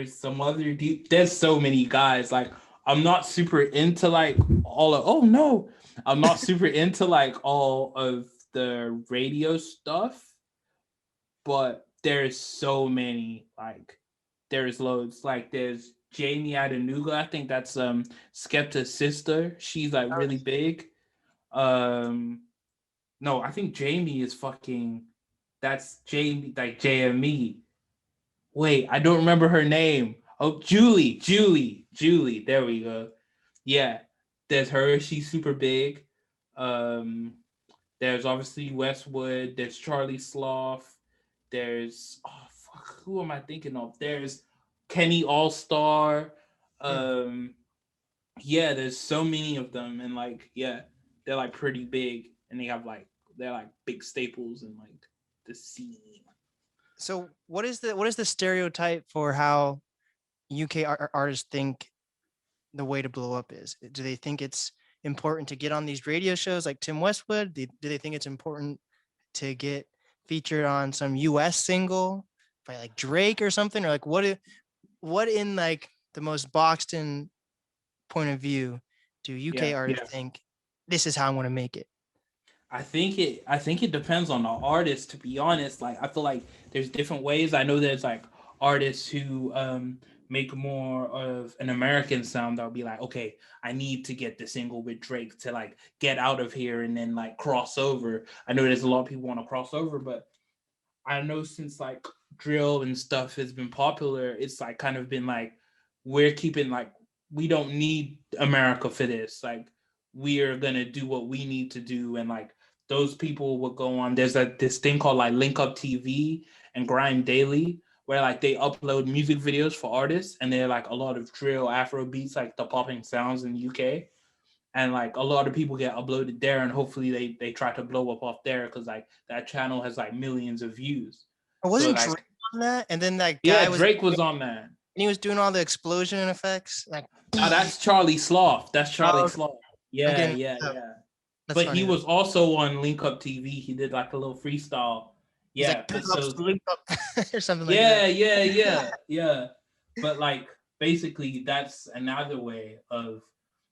some other there's so many guys. Like I'm not super into like I'm not super into like all of the radio stuff, but there's so many. Like there's loads. Like there's Jamie Adenuga. I think that's Skepta's sister. She's like really big. No, I think Jamie is fucking. That's Jamie, like JME. Wait, I don't remember her name. Oh, Julie. There we go. Yeah, there's her. She's super big. There's obviously Westwood. There's Charlie Sloth. There's who am I thinking of? There's Kenny All-Star. Yeah, there's so many of them, and like they're like pretty big, and they're like big staples in like the scene. So what is the stereotype for how UK artists think the way to blow up is? Do they think it's important to get on these radio shows like Tim Westwood? Do they think it's important to get featured on some US single by like Drake or something? Or like what in like the most boxed in point of view do UK artists think this is how I want to make it? I think it depends on the artist, to be honest. Like I feel like there's different ways. I know there's like artists who make more of an American sound that'll be like, okay, I need to get the single with Drake to like get out of here and then like cross over. I know there's a lot of people want to cross over, but I know since like drill and stuff has been popular, it's like kind of been like we're keeping like we don't need America for this. Like we are gonna do what we need to do, and like those people will go on. There's this thing called like Link Up TV and Grind Daily, where like they upload music videos for artists, and they're like a lot of drill, Afro beats, like the popping sounds in the UK, and like a lot of people get uploaded there, and hopefully they try to blow up off there because like that channel has like millions of views. Wasn't Drake on that? And then that guy Drake was on that. And he was doing all the explosion effects. Like, that's Charlie Sloth. That's Charlie Sloth. Yeah. But he was also on Link Up TV. He did like a little freestyle. Yeah, like, Link Up or something like that. Yeah. But like basically, that's another way of.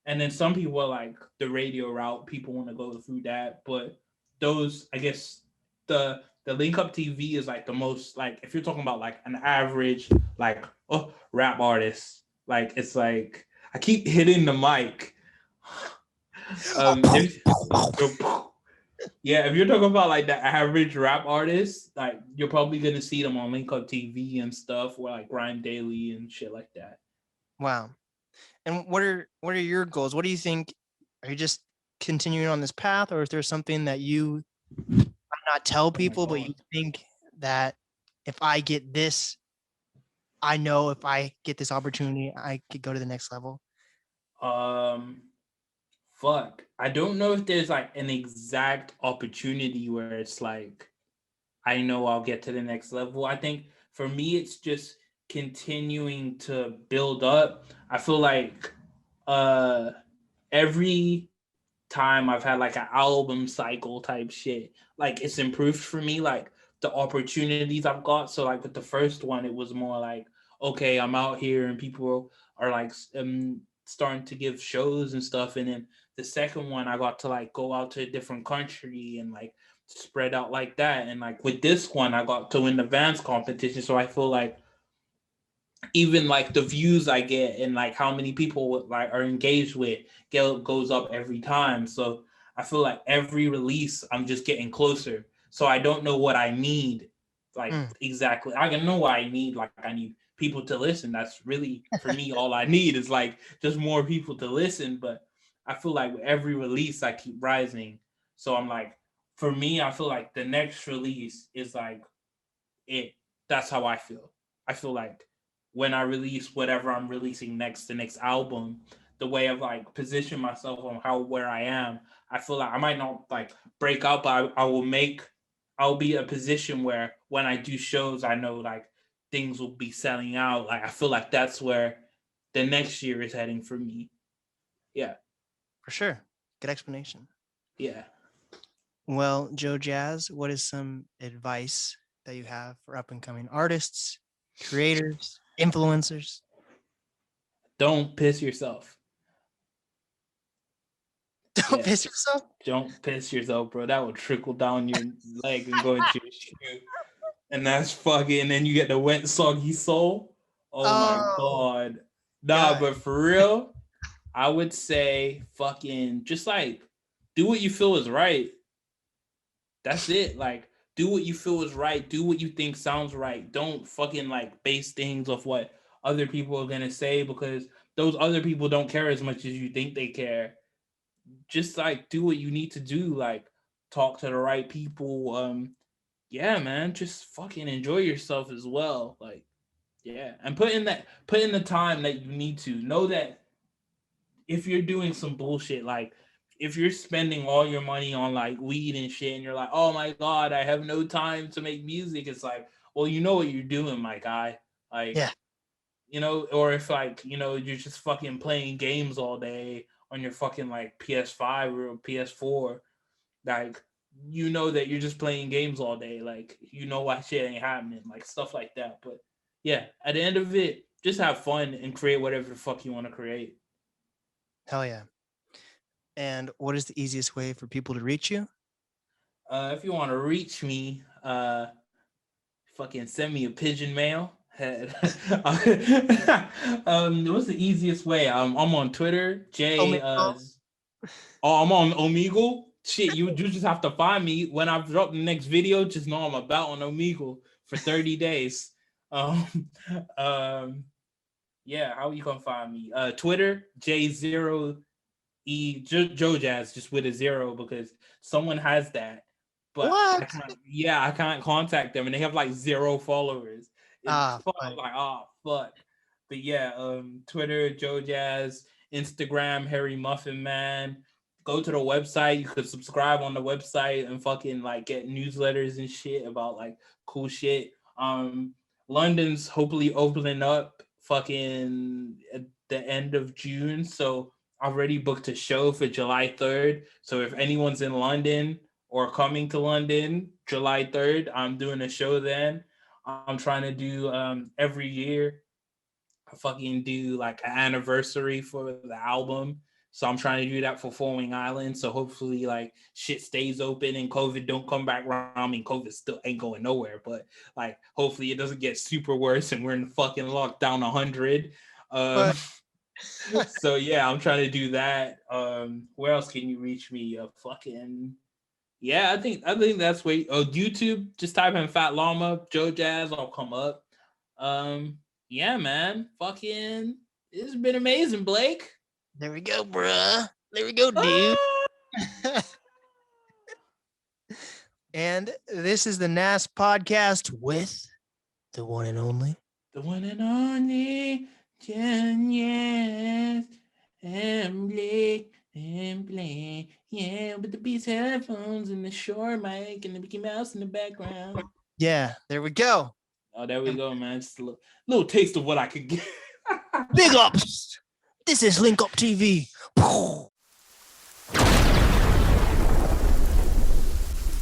And then some people are like the radio route. People want to go through that, but those, I guess, the Link Up TV is like the most, like if you're talking about like an average like rap artist, like it's like I keep hitting the mic. If you're talking about like the average rap artist, like you're probably gonna see them on Link Up TV and stuff, or like Grind Daily and shit like that. Wow. And what are your goals? What do you think? Are you just continuing on this path, or is there something that you might not tell people, but you think that if I get this, I know if I get this opportunity, I could go to the next level? fuck. I don't know if there's like an exact opportunity where it's like, I know I'll get to the next level. I think for me, it's just continuing to build up. I feel like every time I've had like an album cycle type shit, like it's improved for me, like the opportunities I've got. So like with the first one, it was more like, okay, I'm out here and people are like starting to give shows and stuff. And then the second one, I got to like go out to a different country and like spread out like that. And like with this one, I got to win the Vans competition. So I feel like even like the views I get and like how many people like are engaged with goes up every time. So I feel like every release I'm just getting closer. So I don't know what I need, like exactly. I can know what I need. Like I need people to listen. That's really for me all I need is like just more people to listen. But I feel like with every release I keep rising. So I'm like, for me, I feel like the next release is like it. That's how I feel. I feel like when I release whatever I'm releasing next, the next album, the way I've like positioned myself on where I am, I feel like I might not like break out, but I'll be in a position where when I do shows, I know like things will be selling out. Like I feel like that's where the next year is heading for me. Yeah. For sure. Good explanation. Yeah. Well, JoeJas, what is some advice that you have for up and coming artists, creators, influencers? Don't piss yourself. Don't piss yourself? Don't piss yourself, bro. That will trickle down your leg and go into your shoe. And that's fucking, and then you get the wet, soggy soul. Oh my God. Nah, but for real, I would say fucking just like do what you feel is right. That's it. Like, do what you feel is right. Do what you think sounds right. Don't fucking like base things off what other people are gonna say, because those other people don't care as much as you think they care. Just like do what you need to do. Like talk to the right people. Yeah, man, just fucking enjoy yourself as well. Like, yeah, and put in the time that you need to. Know that if you're doing some bullshit, like if you're spending all your money on like weed and shit and you're like, oh my God, I have no time to make music, it's like, well, you know what you're doing, my guy. Like, yeah. You know, or if like, you know, you're just fucking playing games all day on your fucking like PS5 or PS4, like, you know that you're just playing games all day. Like, you know why shit ain't happening, like stuff like that. But yeah, at the end of it, just have fun and create whatever the fuck you want to create. Hell yeah. And what is the easiest way for people to reach you? If you want to reach me, fucking send me a pigeon mail. What's the easiest way? I'm on Twitter. I'm on Omegle. Shit, you just have to find me when I drop the next video. Just know I'm about on Omegle for 30 days. Yeah, how you gonna find me? Twitter, J0E JoeJas, just with a 0, because someone has that. But I can't contact them, and they have like 0 followers. I'm like, oh fuck. But yeah, Twitter, JoeJas, Instagram, Harry Muffin Man. Go to the website. You could subscribe on the website and fucking like get newsletters and shit about like cool shit. London's hopefully opening up fucking at the end of June, so I've already booked a show for July 3rd. So if anyone's in London or coming to London, July 3rd, I'm doing a show then. I'm trying to do every year, I fucking do like an anniversary for the album. So I'm trying to do that for Four Wing Island. So hopefully like shit stays open and COVID don't come back around. I mean, COVID still ain't going nowhere, but like hopefully it doesn't get super worse and we're in fucking lockdown 100. So yeah, I'm trying to do that. Where else can you reach me? Yeah, I think that's where YouTube, just type in Fat Llama, JoeJas, I'll come up. Yeah, man. Fucking it's been amazing, Blake. There we go, bruh. There we go, dude. And this is the NAST Podcast with the one and only. The one and only JoeJas and Blake. and playing, yeah, with the Beats headphones and the Shure mic and the Mickey Mouse in the background. Yeah, there we go. Oh, there we go, man. Just a little taste of what I could get. Big ups. This is Link Up TV.